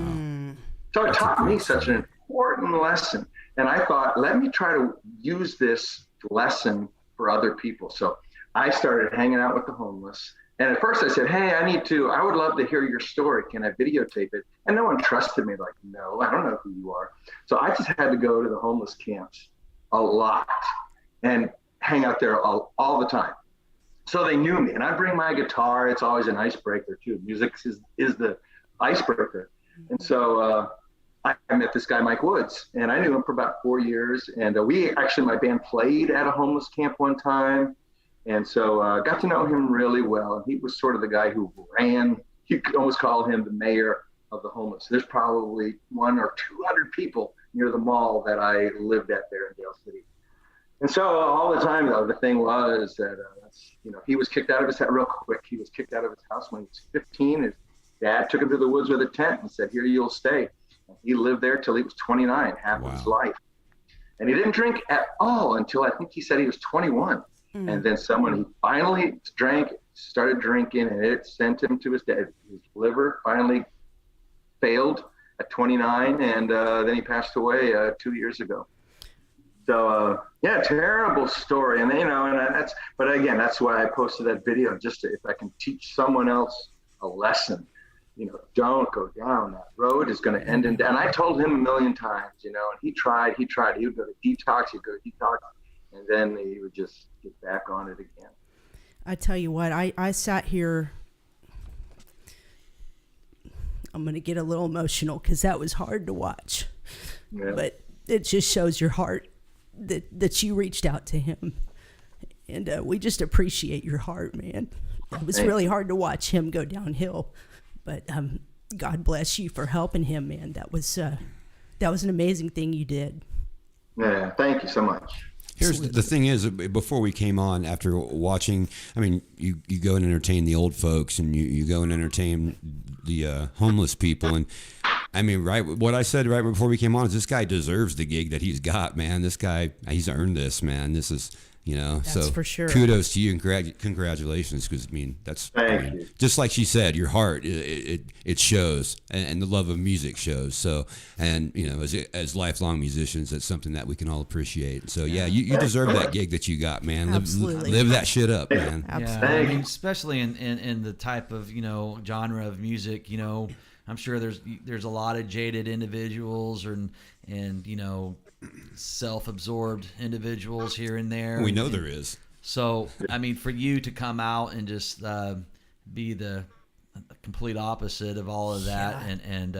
So it taught me such an important lesson. And I thought, let me try to use this lesson for other people. So I started hanging out with the homeless. And at first I said, hey, I would love to hear your story. Can I videotape it? And no one trusted me. Like, no, I don't know who you are. So I just had to go to the homeless camps a lot and hang out there all the time. So they knew me, and I bring my guitar. It's always an icebreaker too. Music is the icebreaker. And so I met this guy, Mike Woods, and I knew him for about 4 years. And my band played at a homeless camp one time. And so got to know him really well. And he was sort of the guy who ran, you could almost call him the mayor of the homeless. There's probably 100 or 200 people near the mall that I lived at there in Dale City. And so all the time, though, the thing was that, he was kicked out of his house real quick. He was kicked out of his house when he was 15. His dad took him to the woods with a tent and said, here, you'll stay. And he lived there till he was 29, half of his life. And he didn't drink at all until I think he said he was 21. And then he finally started drinking, and it sent him to his death. His liver finally failed at 29, and then he passed away 2 years ago. So terrible story. And but again, that's why I posted that video, just if I can teach someone else a lesson. Don't go down that road. Is going to end in death. And I told him a million times, and he tried. He would go to detox. And then he would just get back on it again. I tell you what, I sat here. I'm going to get a little emotional because that was hard to watch. Yeah. But it just shows your heart that you reached out to him. And we just appreciate your heart, man. It was really hard to watch him go downhill. But God bless you for helping him, man. That was an amazing thing you did. Yeah, thank you so much. Here's the thing is, before we came on, after watching, I mean, you go and entertain the old folks, and you go and entertain the homeless people. And I mean, right, what I said right before we came on is this guy deserves the gig that he's got, man. This guy, he's earned this, man. This is That's for sure. Kudos to you and congratulations, because Thank you. just like she said, your heart it shows, and the love of music shows. So, and as lifelong musicians, that's something that we can all appreciate. So you deserve that gig that you got, man. Absolutely. Live that shit up, man. Absolutely. Yeah, I mean, especially in the type of genre of music, I'm sure there's a lot of jaded individuals and self-absorbed individuals here and there. We know there is. So, I mean, for you to come out and just be the complete opposite of all of that, and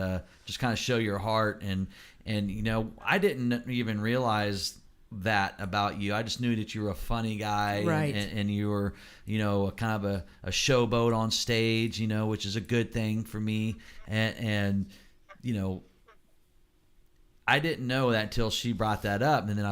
just kind of show your heart, and I didn't even realize that about you. I just knew that you were a funny guy, right? And you were, kind of a showboat on stage, which is a good thing for me, and I didn't know that until she brought that up, and then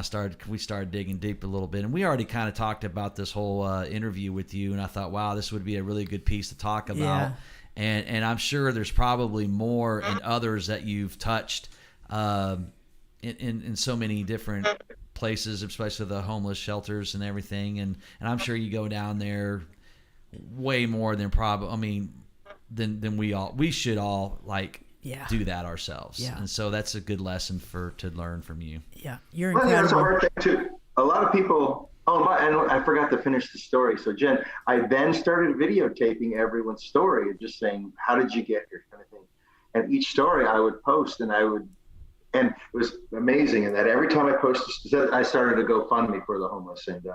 we started digging deep a little bit, and we already kind of talked about this whole interview with you, and I thought, wow, this would be a really good piece to talk about, and I'm sure there's probably more and others that you've touched in so many different places, especially the homeless shelters and everything, and I'm sure you go down there way more than than we should all do that ourselves. Yeah. And so that's a good lesson to learn from you. Yeah, you're Well, incredible. that's a hard thing too. A lot of people. And I forgot to finish the story. So Jen, I then started videotaping everyone's story and just saying, "How did you get here?" kind of thing. And each story I would post, and it was amazing. And that every time I posted, I started a GoFundMe for the homeless, and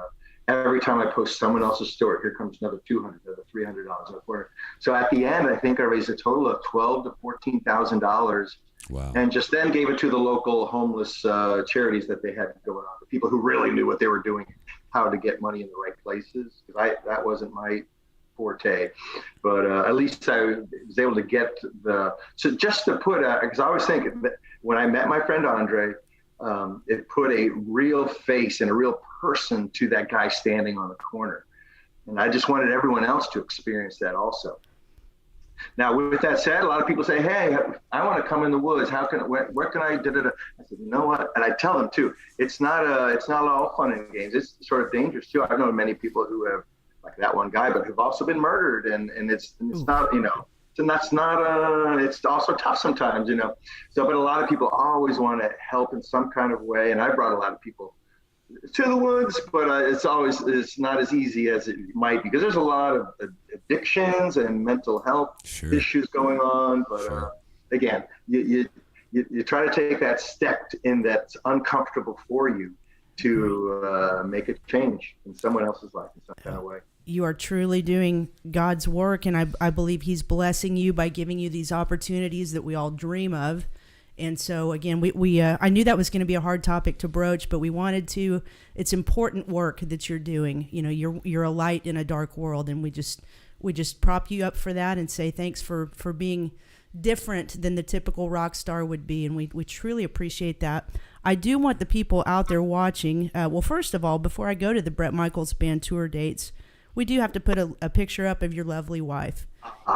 every time I post someone else's story, here comes another $200, another $300, another $400. So at the end, I think I raised a total of $12,000 to $14,000. Wow. And just then gave it to the local homeless charities that they had going on, the people who really knew what they were doing, how to get money in the right places. That wasn't my forte, but at least I was able to get so just to put because I was thinking that when I met my friend Andre, it put a real face and a real person to that guy standing on the corner, and I just wanted everyone else to experience that also. Now, with that said, a lot of people say, "Hey, I want to come in the woods. Where can I?" Da-da-da. I said, "You know what?" And I tell them too, it's not all fun and games. It's sort of dangerous too. I've known many people who have, like that one guy, but who've also been murdered, and it's not, and that's not it's also tough sometimes, So, but a lot of people always want to help in some kind of way, and I brought a lot of people to the woods, but it's not as easy as it might be, because there's a lot of addictions and mental health issues going on. But again, you try to take that step in that's uncomfortable for you to make a change in someone else's life in some kind of way. You are truly doing God's work, and I believe He's blessing you by giving you these opportunities that we all dream of. And so again, we I knew that was going to be a hard topic to broach, but we wanted to. It's important work that you're doing. You're a light in a dark world, and we just prop you up for that and say thanks for being different than the typical rock star would be, and we truly appreciate that. I do want the people out there watching. Well, first of all, before I go to the Bret Michaels Band tour dates, we do have to put a picture up of your lovely wife.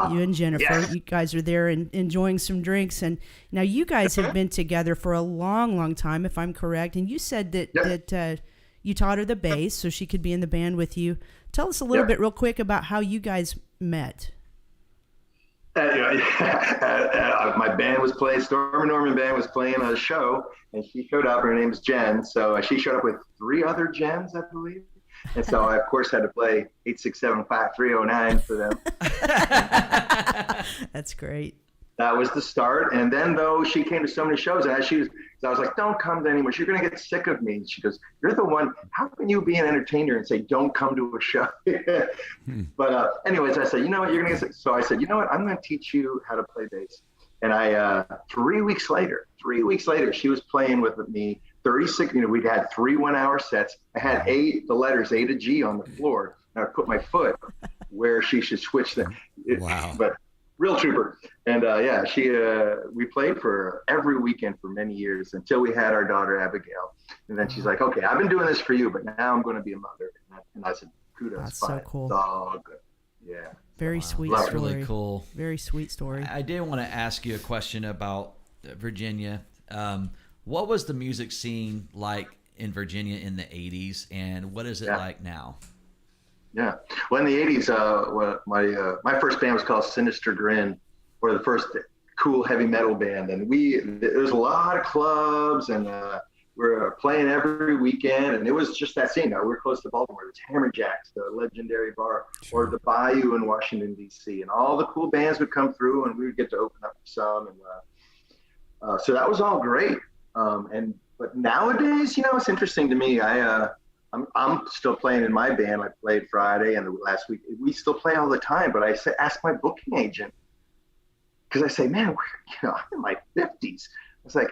You and Jennifer, yes. You guys are there and enjoying some drinks. And now you guys have been together for a long, long time, if I'm correct. And you said that you taught her the bass so she could be in the band with you. Tell us a little bit real quick about how you guys met. My band was playing, Storm and Norman band was playing a show, and she showed up. Her name's Jen. So she showed up with 3 other Jens, I believe. And so I, of course, had to play 8675309 for them. That's great. That was the start. And then, though, she came to so many shows, and I was like, don't come to anymore. You're going to get sick of me. And she goes, you're the one. How can you be an entertainer and say, don't come to a show? But anyways, I said, you know what, you're going to get sick. So I said, you know what, I'm going to teach you how to play bass. And 3 weeks later, she was playing with me 36, we'd had 3 1-hour sets. I had the letters A to G on the floor, and I put my foot where she should switch them. Wow. But real trooper. And we played for every weekend for many years until we had our daughter Abigail. And then she's like, okay, I've been doing this for you, but now I'm going to be a mother. And I said, kudos. That's fine. so cool. It's all good. Yeah. Very sweet That's story. Really cool. Very sweet story. I did want to ask you a question about Virginia. What was the music scene like in Virginia in the 80s, and what is it like now? Yeah. Well, in the 80s, my first band was called Sinister Grin, or the first cool heavy metal band. And there was a lot of clubs, and we were playing every weekend. And it was just that scene. Now, we're close to Baltimore. There's Hammerjacks, the legendary bar, or the Bayou in Washington, D.C. And all the cool bands would come through, and we would get to open up for some. And so that was all great. But nowadays, it's interesting to me. I'm still playing in my band. I played Friday and the last week. We still play all the time. But I ask my booking agent, because I say, man, I'm in my 50s. I was like,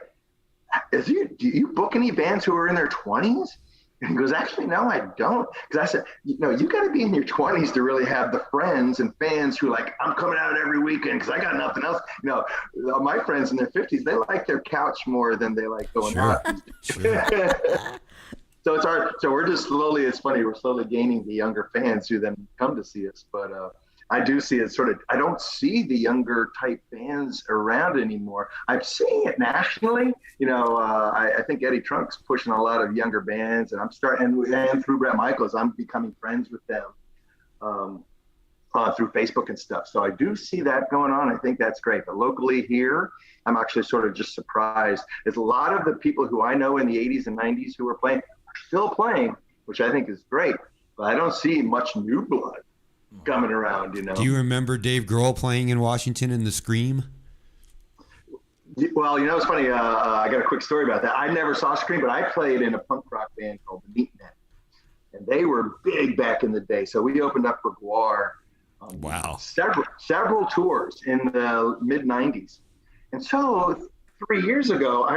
do you book any bands who are in their 20s? And he goes, actually, no, I don't. Because I said, you got to be in your 20s to really have the friends and fans who like, I'm coming out every weekend because I got nothing else. My friends in their 50s, they like their couch more than they like going out. Sure. So it's hard. So we're just slowly, it's funny, we're slowly gaining the younger fans who then come to see us. But I do see it I don't see the younger type bands around anymore. I'm seeing it nationally. I think Eddie Trunk's pushing a lot of younger bands, and I'm starting, and through Bret Michaels, I'm becoming friends with them through Facebook and stuff. So I do see that going on. I think that's great. But locally here, I'm actually sort of just surprised. There's a lot of the people who I know in the 80s and 90s who were playing, are still playing, which I think is great. But I don't see much new blood coming around, Do you remember Dave Grohl playing in Washington in the Scream? Well, it's funny. I got a quick story about that. I never saw Scream, but I played in a punk rock band called the Meatmen, and they were big back in the day. So we opened up for Guar. Wow. Several tours in the mid '90s, and so 3 years ago,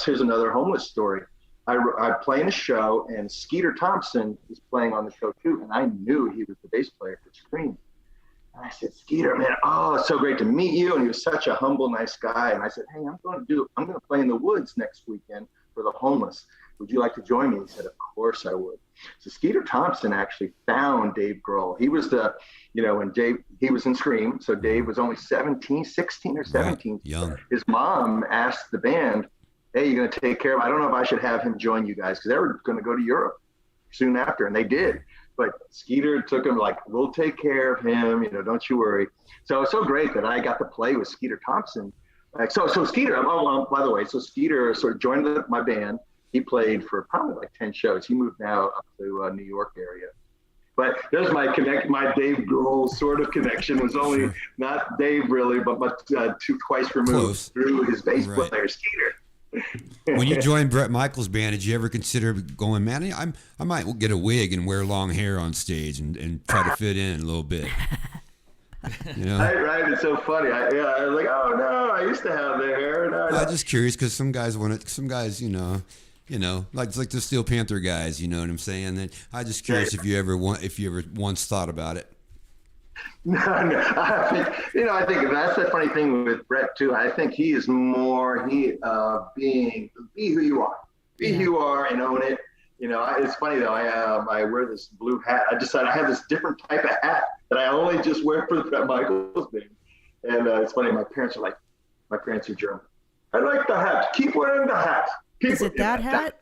here's another homeless story. I play in a show, and Skeeter Thompson is playing on the show too, and I knew he was the bass player for Scream. And I said, Skeeter, man, it's so great to meet you. And he was such a humble, nice guy. And I said, hey, I'm going to play in the woods next weekend for the homeless. Would you like to join me? He said, of course I would. So Skeeter Thompson actually found Dave Grohl. He was when he was in Scream. So Dave was only 16 or 17. Right. Young. His mom asked the band, hey, you're going to take care of him? I don't know if I should have him join you guys, because they were going to go to Europe soon after, and they did. But Skeeter took him like, we'll take care of him, don't you worry. So it's so great that I got to play with Skeeter Thompson. So Skeeter, by the way, so Skeeter sort of joined my band. He played for probably like 10 shows. He moved now up to New York area. But there's my Dave Grohl sort of connection. Was only not Dave really, but twice removed. Close. Through his bass player, Skeeter. When you joined Bret Michaels Band, did you ever consider going, man, I might get a wig and wear long hair on stage and try to fit in a little bit? Right. It's so funny. I was like, oh no, I used to have the hair. No. I'm just curious because some guys want it. Some guys, like the Steel Panther guys. You know what I'm saying? And I'm just curious if you ever once thought about it. No. I think that's the funny thing with Bret too. I think he is more be who you are, who you are, and own it. It's funny though. I wear this blue hat. I decided I have this different type of hat that I only just wear for the Bret Michaels Band. And it's funny. My parents are German. I like the hat. Keep wearing the hat. Is it that hat?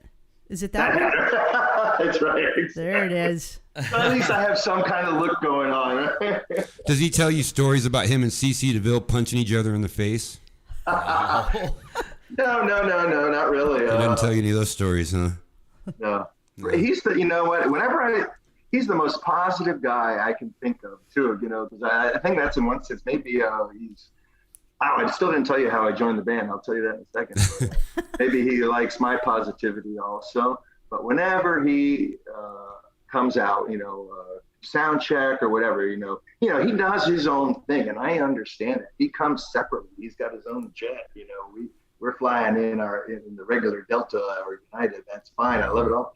Is it that hat? That's right. There it is. At least I have some kind of look going on. Does he tell you stories about him and CeCe DeVille punching each other in the face? No, not really. He doesn't tell you any of those stories, huh? No. He's he's the most positive guy I can think of too, because I think that's in one sense, maybe I still didn't tell you how I joined the band. I'll tell you that in a second. Maybe he likes my positivity also, but whenever he comes out, sound check or whatever, he does his own thing, and I understand it. He comes separately. He's got his own jet. We're flying in the regular Delta or United. That's fine. I love it all.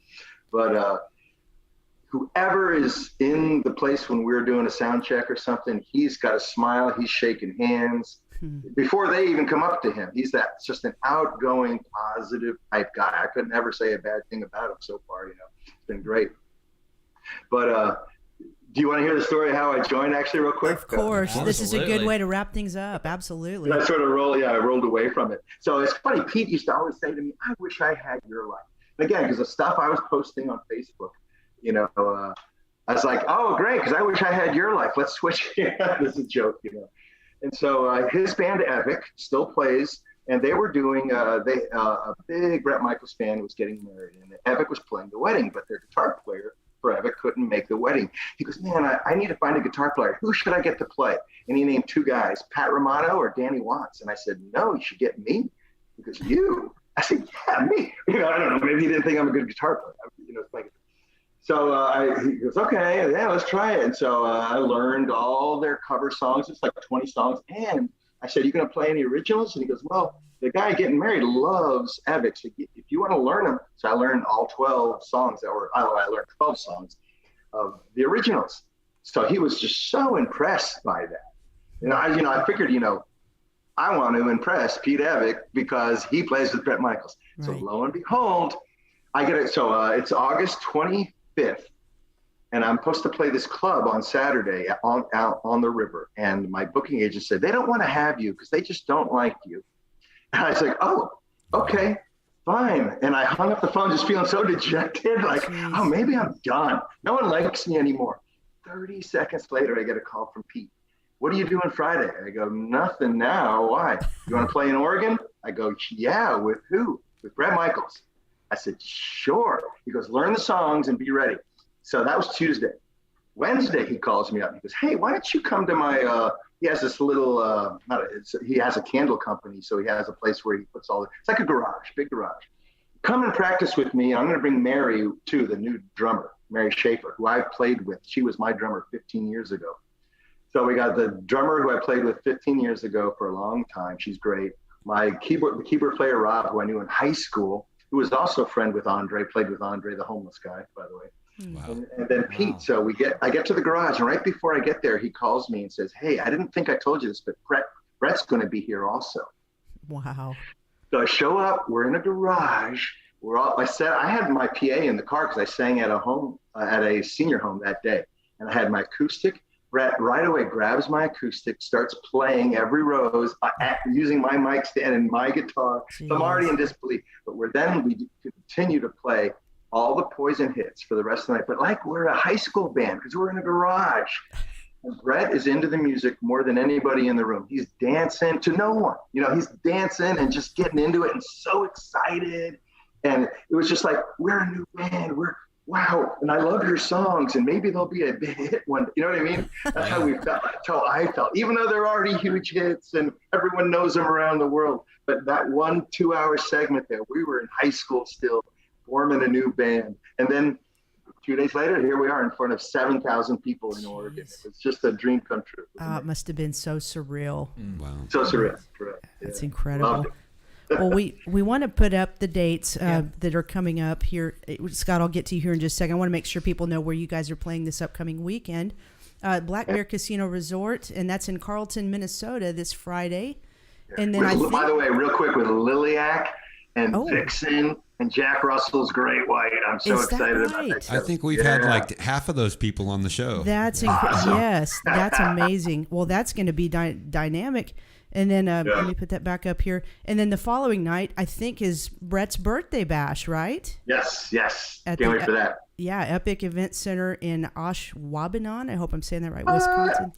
But whoever is in the place when we're doing a sound check or something, he's got a smile. He's shaking hands before they even come up to him. He's just an outgoing, positive type guy. I couldn't ever say a bad thing about him so far. It's been great. But do you want to hear the story of how I joined actually real quick? Of course. This is a good way to wrap things up. Absolutely. I sort of I rolled away from it. So it's funny. Pete used to always say to me, I wish I had your life. again, because the stuff I was posting on Facebook, I was like, oh, great, because I wish I had your life. Let's switch. This is a joke, And so his band, Epic, still plays, and they were doing, a big Bret Michaels Band was getting married, and Epic was playing the wedding, but their guitar player for Epic couldn't make the wedding. He goes, man, I need to find a guitar player. Who should I get to play? And he named 2 guys, Pat Romano or Danny Watts. And I said, no, you should get me. He goes, you? I said, yeah, me. I don't know, maybe he didn't think I'm a good guitar player. So he goes, okay, yeah, let's try it. And so I learned all their cover songs. It's like 20 songs. And I said, you going to play any originals? And he goes, well, the guy getting married loves Epic. So if you want to learn them. So I learned all 12 songs I learned 12 songs of the originals. So he was just so impressed by that. I figured, I want to impress Pete Epic because he plays with Bret Michaels. Right. So lo and behold, I get it. So it's August 25th, and I'm supposed to play this club on Saturday out on the river. And my booking agent said, they don't want to have you because they just don't like you. And I was like, oh, okay, fine. And I hung up the phone just feeling so dejected, like, oh, maybe I'm done. No one likes me anymore. 30 seconds later, I get a call from Pete. What are you doing Friday? I go, nothing now. Why? You want to play in Oregon? I go, yeah, with who? With Bret Michaels. I said, sure. He goes, learn the songs and be ready. So that was Tuesday. Wednesday, he calls me up. He goes, hey, why don't you come to my, he has this little, he has a candle company. So he has a place where he puts it's like a garage, big garage. Come and practice with me. I'm going to bring Mary too, the new drummer, Mary Schaefer, who I've played with. She was my drummer 15 years ago. So we got the drummer who I played with 15 years ago for a long time. She's great. My keyboard player, Rob, who I knew in high school, who was also a friend with Andre, played with Andre, the homeless guy, by the way. Wow. And then Pete. Wow. So I get to the garage, and right before I get there, he calls me and says, hey, I didn't think I told you this, but Bret's going to be here also. Wow. So I show up, we're in a garage. I had my PA in the car because I sang at a senior home that day. And I had my acoustic. Bret right away grabs my acoustic, starts playing every rose, using my mic stand and my guitar. So I'm already in disbelief. But we continue to play all the Poison hits for the rest of the night. But like we're a high school band because we're in a garage. And Bret is into the music more than anybody in the room. He's dancing to no one. He's dancing and just getting into it and so excited. And it was just like, we're a new band. Wow, and I love your songs, and maybe they'll be a big hit one. You know what I mean? That's how we felt. That's how I felt. Even though they're already huge hits, and everyone knows them around the world, but that 1 2-hour segment there, we were in high school still, forming a new band, and then 2 days later, here we are in front of 7,000 people in Oregon. It's just a dream come true. It must have been so surreal. Wow, so surreal. Correct. That's incredible. Well, we want to put up the dates that are coming up here. Scott, I'll get to you here in just a second. I want to make sure people know where you guys are playing this upcoming weekend. Black Bear Casino Resort, and that's in Carlton, Minnesota this Friday. Yeah. And then by the way, real quick, with Liliac and Vixen and Jack Russell's Great White. I'm so excited about that show. I think we've had like half of those people on the show. That's awesome. Yes, that's amazing. Well, that's going to be dynamic. And then let me put that back up here. And then the following night, I think, is Bret's birthday bash, right? Yes. Can't wait for that. Yeah, Epic Event Center in Ashwaubenon. I hope I'm saying that right, Wisconsin.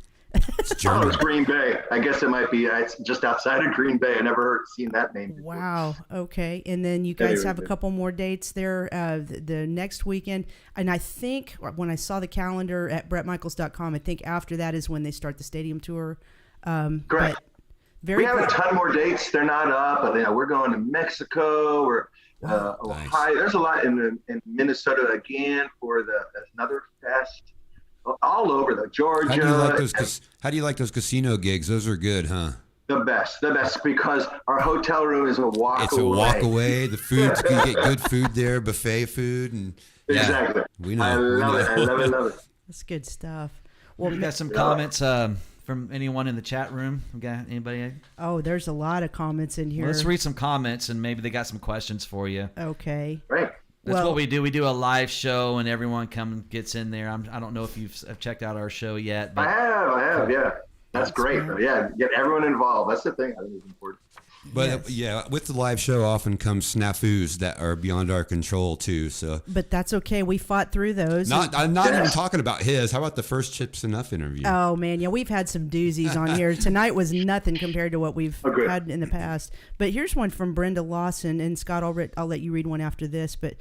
It's German. It's Green Bay. I guess it might be. It's just outside of Green Bay. I never seen that name before. Wow. Okay. And then you guys have a couple more dates there the next weekend. And I think when I saw the calendar at BretMichaels.com, I think after that is when they start the stadium tour. Correct. We have a ton more dates. They're not up. But, we're going to Mexico or Ohio. There's a lot in Minnesota again for another fest. All over Georgia. How do you like those casino gigs? Those are good, huh? The best because our hotel room is a walk away. It's a walk away. The food's you get good food there, buffet food, and exactly. We know. I love it. That's good stuff. Well, we got some comments from anyone in the chat room. We got anybody? Oh, there's a lot of comments in here. Well, let's read some comments, and maybe they got some questions for you. Okay. Great. That's what we do. We do a live show, and everyone gets in there. I don't know if you've checked out our show yet. But I have. Yeah, that's great. Yeah, get everyone involved. That's the thing I think is important. But Yes. with the live show often comes snafus that are beyond our control too. So But that's okay. We fought through those. I'm not even talking about his. How about the first Chips Enough interview? Oh man, yeah, we've had some doozies on here. Tonight was nothing compared to what we've Okay. had in the past. But here's one from Brenda Lawson, and Scott, I'll let you read one after this. But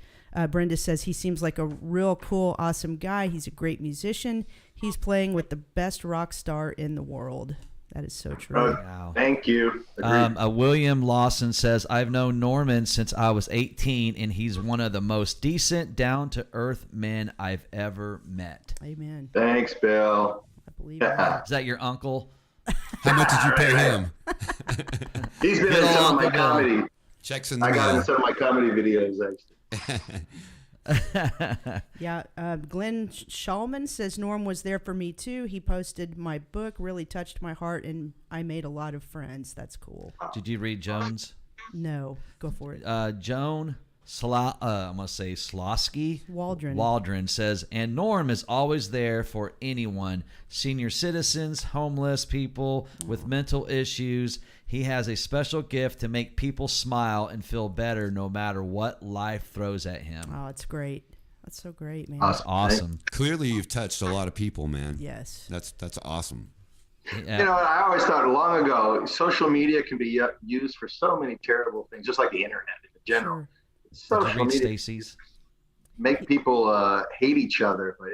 Brenda says he seems like a real cool, awesome guy. He's a great musician. He's playing with the best rock star in the world. That is so true. Wow. Thank you. Agreed. William Lawson says, I've known Norman since I was 18, and he's one of the most decent, down-to-earth men I've ever met. Amen. Thanks, Bill. I believe that. Is that your uncle? How much did you pay him? He's been Good in some of old my Uncle Bill. comedy. Checks in the I got in mail. some of my comedy videos, actually. Yeah, Glenn Shulman says Norm was there for me too. He posted my book, really touched my heart, and I made a lot of friends. That's cool. Did you read Jones? No, go for it. Joan I'm going to say Slosky Waldron. says, and Norm is always there for anyone, senior citizens, homeless people with mental issues. He has a special gift to make people smile and feel better no matter what life throws at him. Oh, it's great. That's so great, man. That's awesome. Clearly, you've touched a lot of people, man. Yes. That's awesome. Yeah. You know, I always thought long ago, social media can be used for so many terrible things, just like the internet in general. Sure. Did Social you read media Stacy's? make people hate each other, but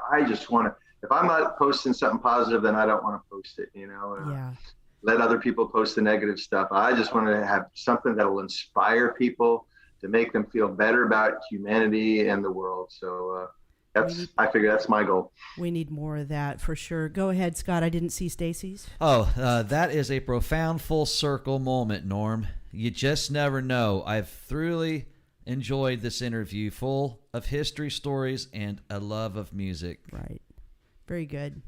I just want to. If I'm not posting something positive, then I don't want to post it. Yeah. Let other people post the negative stuff. I just want to have something that will inspire people to make them feel better about humanity and the world. So I figure that's my goal. We need more of that for sure. Go ahead, Scott. I didn't see Stacy's. Oh, that is a profound full circle moment, Norm. You just never know. I've thoroughly enjoyed this interview, full of history, stories, and a love of music. Right. Very good.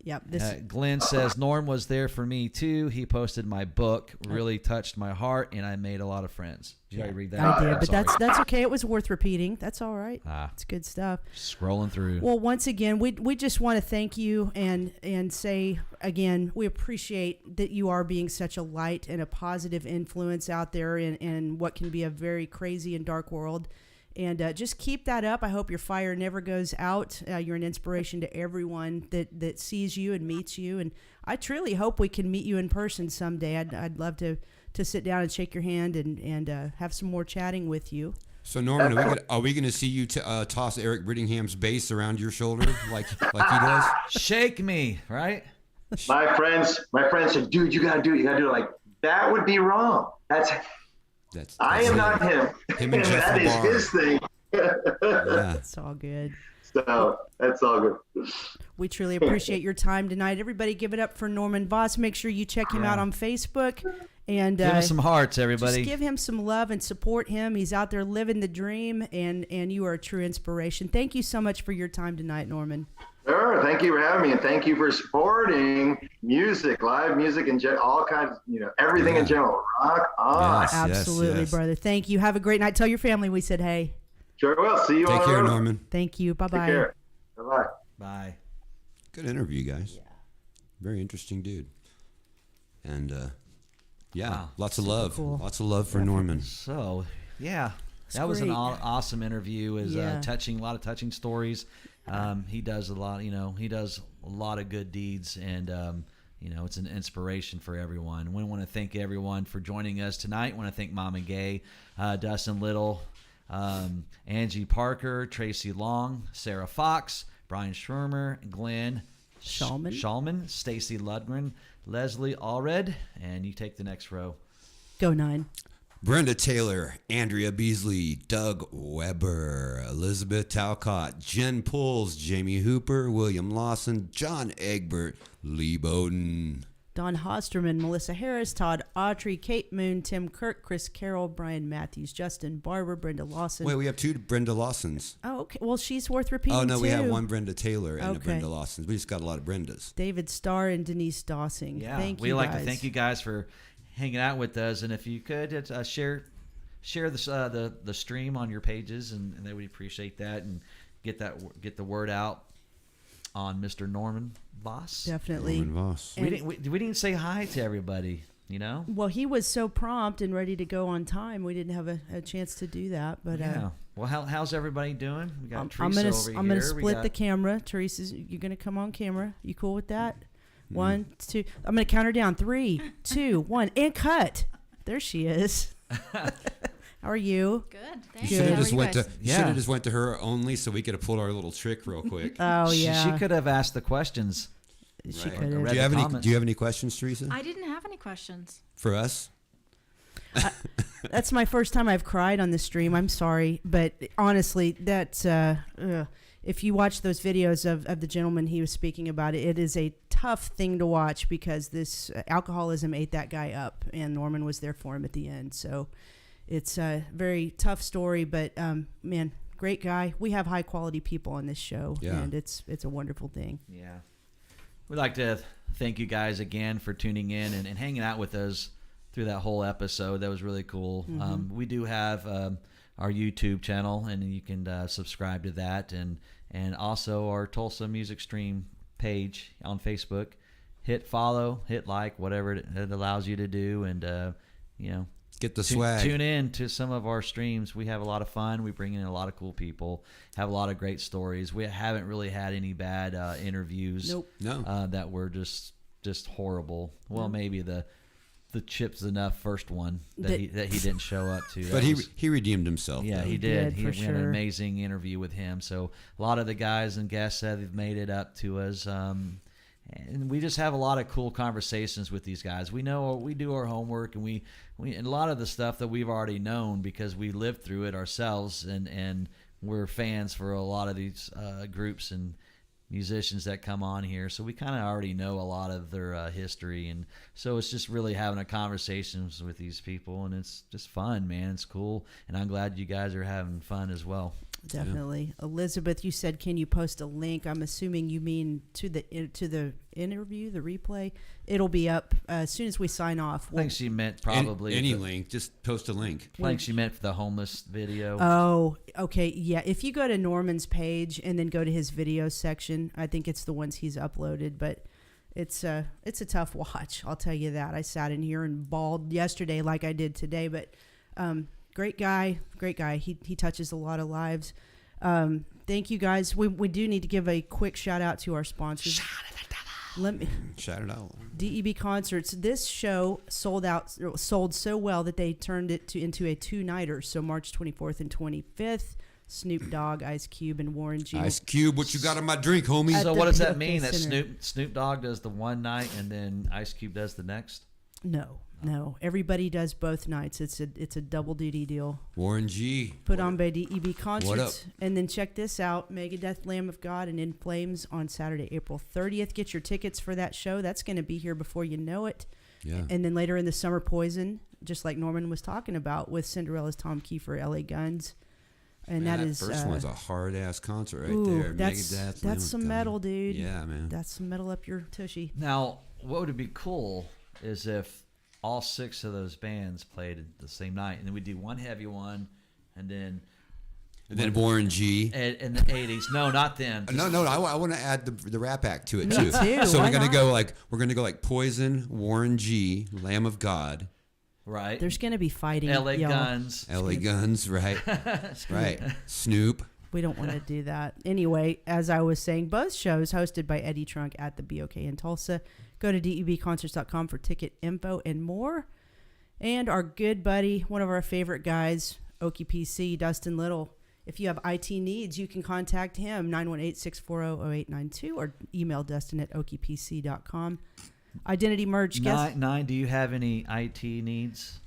Yep. Glenn says, Norm was there for me too. He posted my book, really touched my heart, and I made a lot of friends. Did you already read that? I did, but Sorry. that's okay. It was worth repeating. That's all right. It's good stuff. Scrolling through. Well, once again, we just want to thank you and say again, we appreciate that you are being such a light and a positive influence out there in what can be a very crazy and dark world. And just keep that up. I hope your fire never goes out. You're an inspiration to everyone that sees you and meets you. And I truly hope we can meet you in person someday. I'd love to sit down and shake your hand and have some more chatting with you. So Norman, are we going to see you toss Eric Brittingham's bass around your shoulder like he does? Shake me, right? My friends said, dude, you got to do it. You got to do it. Like, that would be wrong. I am not him. Him and Jeff that is LeBar. his thing. Yeah. It's all good. So that's all good. We truly appreciate your time tonight. Everybody give it up for Norman Voss. Make sure you check him out on Facebook. And Give him some hearts, everybody. just give him some love and support him. He's out there living the dream, and you are a true inspiration. Thank you so much for your time tonight, Norman. Sure. Thank you for having me, and thank you for supporting music, live music, and all kinds, everything in general. Rock on. Yes. Absolutely, brother. Thank you. Have a great night. Tell your family we said hey. Sure will. See you on Take the care, road. Norman. Thank you. Take Bye-bye. care. Bye-bye. Bye. Good interview, guys. Yeah. Very interesting dude. And Wow. lots of love. cool. Lots of love for Norman. So, yeah, that was an great. awesome interview. It was Yeah. touching, a lot of touching stories. He does a lot, he does a lot of good deeds, and it's an inspiration for everyone. We want to thank everyone for joining us tonight. We want to thank Mama Gay, Dustin Little, Angie Parker, Tracy Long, Sarah Fox, Brian Schirmer, Glenn Shulman, Stacy Ludgren, Leslie Allred, and you take the next row. Go 9. Brenda Taylor, Andrea Beasley, Doug Weber, Elizabeth Talcott, Jen Pulls, Jamie Hooper, William Lawson, John Egbert, Lee Bowden, Don Hosterman, Melissa Harris, Todd Autry, Kate Moon, Tim Kirk, Chris Carroll, Brian Matthews, Justin Barber, Brenda Lawson. Wait, we have 2 Brenda Lawsons. Oh, okay. Well, she's worth repeating. Oh, no, too. we have 1 Brenda Taylor and a Okay. Brenda Lawson. We just got a lot of Brendas. David Starr and Denise Dossing. Yeah, Thank you. we like guys. to thank you guys for hanging out with us, and if you could share this the stream on your pages, and they would appreciate that, and get the word out on Mr. Norman Voss. Definitely. Norman Voss. We didn't say hi to everybody. you know? Well, he was so prompt and ready to go on time. We didn't have a chance to do that. But Yeah. Well, how's everybody doing? We got I'm Teresa gonna over I'm gonna here. We split got- the camera. Teresa's you're gonna come on camera. You cool with that? Mm-hmm. 1, 2. I'm gonna count her down. 3, 2, 1, and cut. There she is. How are you? Good. You Thanks. should have How are just you went guys? to. You Yeah. should have just went to her only, so we could have pulled our little trick real quick. Oh yeah. She could have asked the questions. She Right. could Read have. Do you have the any? comments. Do you have any questions, Teresa, I didn't have any questions. for us? That's my first time I've cried on the stream. I'm sorry, but honestly, that's if you watch those videos of the gentleman he was speaking about, it is a tough thing to watch because this alcoholism ate that guy up, and Norman was there for him at the end. So it's a very tough story, but man, great guy. We have high quality people on this show, Yeah. and it's a wonderful thing. Yeah. We'd like to thank you guys again for tuning in and hanging out with us through that whole episode. That was really cool. We do have our YouTube channel, and you can subscribe to that, and also our Tulsa Music Stream page on Facebook. Hit follow, hit like, whatever it allows you to do, and you know, Get the swag. Tune in to some of our streams. We have a lot of fun. We bring in a lot of cool people, have a lot of great stories. We haven't really had any bad interviews. Nope. No. That were just horrible. Well, maybe the Chips Enough first one that he didn't show up to. But That he was- he redeemed himself. yeah, though. he did. for We had an sure. amazing interview with him. So a lot of the guys and guests have made it up to us. And we just have a lot of cool conversations with these guys. We know we do our homework, and we and a lot of the stuff that we've already known because we lived through it ourselves, and we're fans for a lot of these groups and musicians that come on here. So we kind of already know a lot of their history, and so it's just really having a conversations with these people, and it's just fun, man. It's cool, and I'm glad you guys are having fun as well. Definitely. Elizabeth, you said, can you post a link? I'm assuming you mean to the interview, the replay. It'll be up as soon as we sign off. I think she meant probably any the- link. Just post a link. I think she meant for the homeless video. Oh, okay. Yeah. If you go to Norman's page and then go to his video section, I think it's the ones he's uploaded, but it's a tough watch. I'll tell you that. I sat in here and bawled yesterday like I did today, but great guy. He touches a lot of lives. Thank you guys. We do need to give a quick shout out to our sponsors. Let me Shout it out. DEB Concerts. This show sold so well that they turned it into a 2-nighter. So March 24th and 25th, Snoop Dogg, Ice Cube, and Warren G. Ice Cube, what you got in my drink, homie? At So the what does that POK mean? That Center. Snoop Dogg does the one night and then Ice Cube does the next? No. Everybody does both nights. It's a double duty deal. Warren G. Put on by DEB What up? Concerts. And then check this out. Megadeth, Lamb of God, and In Flames on Saturday, April 30th. Get your tickets for that show. That's going to be here before you know it. Yeah. And then later in the summer, Poison, just like Norman was talking about with Cinderella's Tom Kiefer, LA Guns. And Man, that is first one's a hard ass concert right ooh, there. That's Megadeth, Lamb that's of some God. metal, dude. Yeah, man. That's some metal up your tushy. Now, what would be cool is if all 6 of those bands played the same night, and then we do one heavy one, and then And then Warren G. in the 80s. No, not them. No, I want to add the rap act to it Me too. too, So why we're gonna not? go like Poison, Warren G, Lamb of God, Right. There's going to be fighting. LA y'all. Guns. LA Guns, right? Right. Snoop. We don't want to do that. Anyway, as I was saying, both shows hosted by Eddie Trunk at the BOK in Tulsa. Go to debconcerts.com for ticket info and more. And our good buddy, one of our favorite guys, Okie PC, Dustin Little. If you have IT needs, you can contact him, 918-640-0892, or email Dustin at okiepc.com. Identity merge. Guess Nine, do you have any IT needs?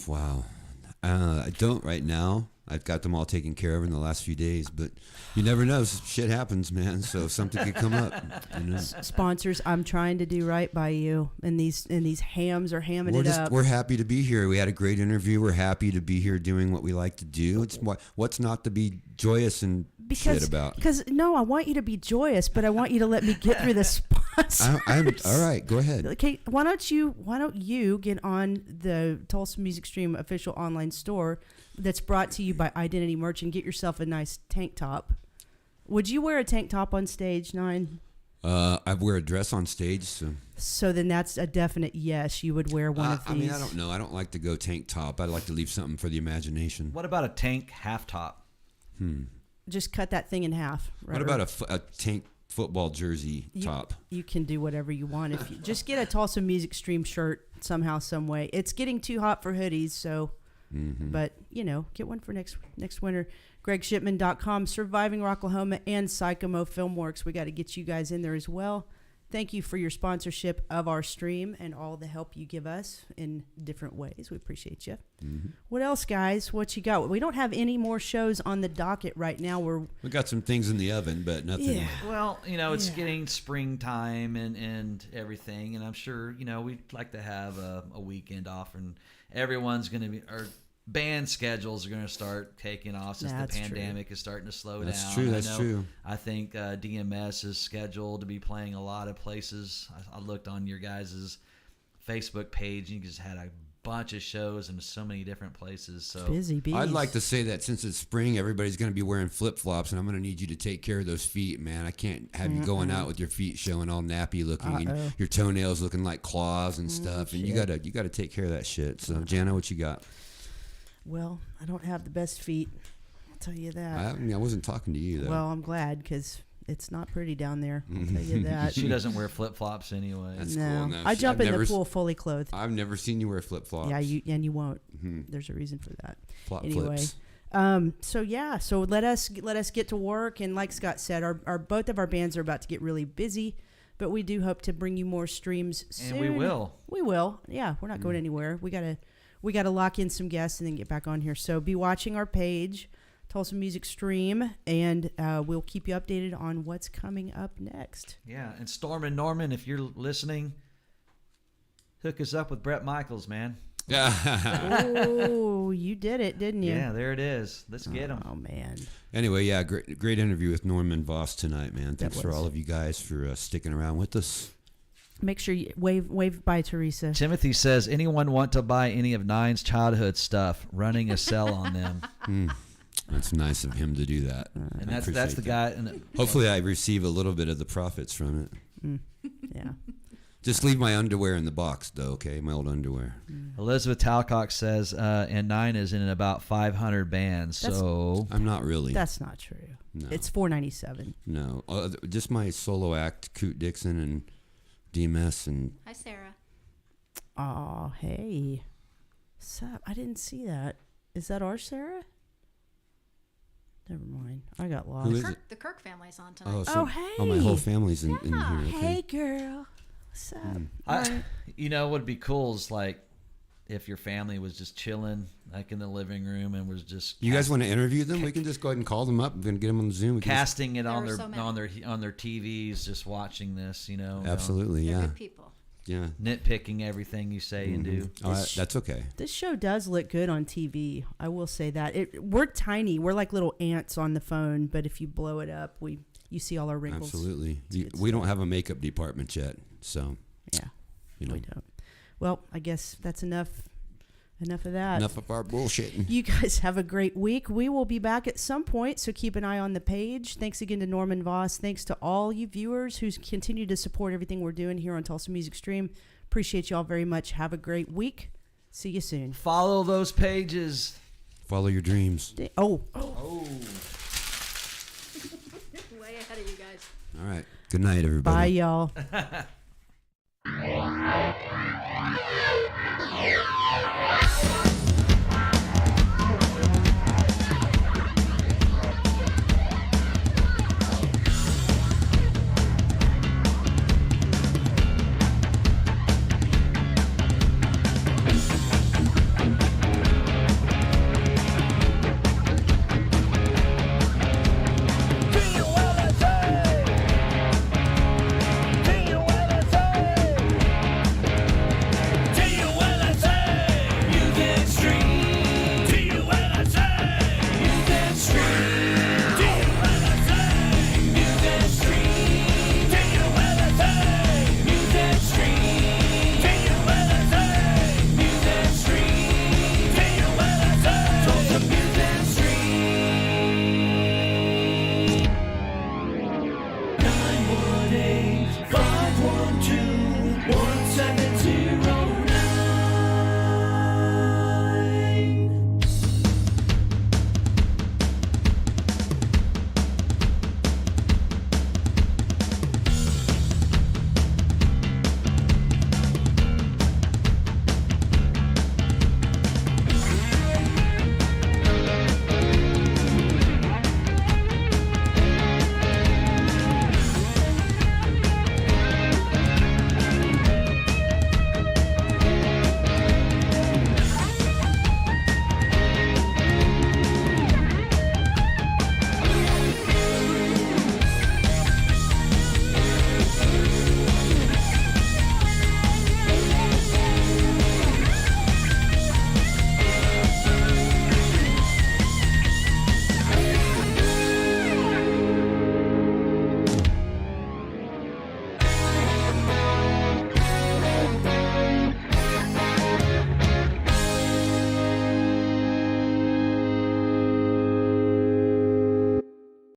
Wow. I don't right now. I've got them all taken care of in the last few days, but you never know. Shit happens, man. So something could come up. You know? sponsors, I'm trying to do right by you, and these hams are hamming it up. We're happy to be here. We had a great interview. We're happy to be here doing what we like to do. It's what's not to be joyous and shit about. Because no, I want you to be joyous, but I want you to let me get through the sponsors. I'm all right. Go ahead. Okay, why don't you get on the Tulsa Music Stream official online store that's brought to you by Identity Merch and get yourself a nice tank top. Would you wear a tank top on stage, Nine? I wear a dress on stage, so So then that's a definite yes. You would wear one of these. I mean, I don't know. I don't like to go tank top. I like to leave something for the imagination. What about a tank half top? Just cut that thing in half. Right? What about a tank football jersey top? You can do whatever you want. If you just get a Tulsa Music Stream shirt somehow, some way. It's getting too hot for hoodies, so. But get one for next winter. GregShipman.com, Surviving Rocklahoma, and Psychomo Filmworks. We got to get you guys in there as well. Thank you for your sponsorship of our stream and all the help you give us in different ways. We appreciate you. What else, guys? What you got? We don't have any more shows on the docket right now. We got some things in the oven, but nothing. Yeah. Well, it's getting springtime and everything, and I'm sure we'd like to have a weekend off, and everyone's going to be. Our band schedules are going to start taking off since the pandemic is starting to slow down. That's true. I think DMS is scheduled to be playing a lot of places. I looked on your guys' Facebook page, and you just had a bunch of shows in so many different places. So busy bees. I'd like to say that since it's spring, everybody's going to be wearing flip-flops, and I'm going to need you to take care of those feet, man. I can't have you going out with your feet showing all nappy looking and your toenails looking like claws and stuff. And you gotta take care of that shit. So Jana, what you got? Well, I don't have the best feet. I'll tell you that. I wasn't talking to you, though. Well, I'm glad because it's not pretty down there. I'll tell you that. She doesn't wear flip-flops anyway. That's no. cool. No, I jump in the pool fully clothed. I've never seen you wear flip-flops. Yeah, you won't. There's a reason for that. Anyway, flips. So let us get to work. And like Scott said, our both of our bands are about to get really busy, but we do hope to bring you more streams soon. And we will. We will. Yeah, we're not going anywhere. We gotta lock in some guests and then get back on here. So be watching our page, Tulsa Music Stream, and we'll keep you updated on what's coming up next. Yeah, and Storm and Norman, if you're listening, hook us up with Bret Michaels, man. Oh, you did it, didn't you? Yeah, there it is. Let's get him. Oh man. Anyway, yeah, great interview with Norman Voss tonight, man. Thanks for all of you guys for sticking around with us. Make sure you wave bye, Teresa. Timothy says, anyone want to buy any of Nine's childhood stuff? Running a sell on them. That's nice of him to do that. And that's the guy. And hopefully I receive a little bit of the profits from it. Yeah. Just leave my underwear in the box, though, okay? My old underwear. Elizabeth Talcock says, and Nine is in about 500 bands, so... I'm not really. That's not true. No. It's 497. No. Just my solo act, Coot Dixon and DMS and... Hi, Sarah. Oh, hey. Sup? I didn't see that. Is that our Sarah? Never mind. I got lost. Who is it? The Kirk family's on tonight. Oh, hey. Oh, my whole family's in here. Okay. Hey, girl. What's up? What would be cool is like if your family was just chilling like in the living room and was just you guys want to interview them? We can just go ahead and call them up and then get them on Zoom. Casting it on There their were so on their TVs, just watching this, Absolutely, They're yeah. good people. Yeah. Nitpicking everything you say and do. That's okay. This show does look good on TV. I will say that. We're tiny. We're like little ants on the phone, but if you blow it up, you see all our wrinkles. Absolutely. We don't have a makeup department yet, so yeah, we don't. Well, I guess that's enough of that. Enough of our bullshitting. You guys have a great week. We will be back at some point, so keep an eye on the page. Thanks again to Norman Voss. Thanks to all you viewers who continue to support everything we're doing here on Tulsa Music Stream. Appreciate you all very much. Have a great week. See you soon. Follow those pages. Follow your dreams. Oh. Way ahead of you guys. All right. Good night, everybody. Bye, y'all.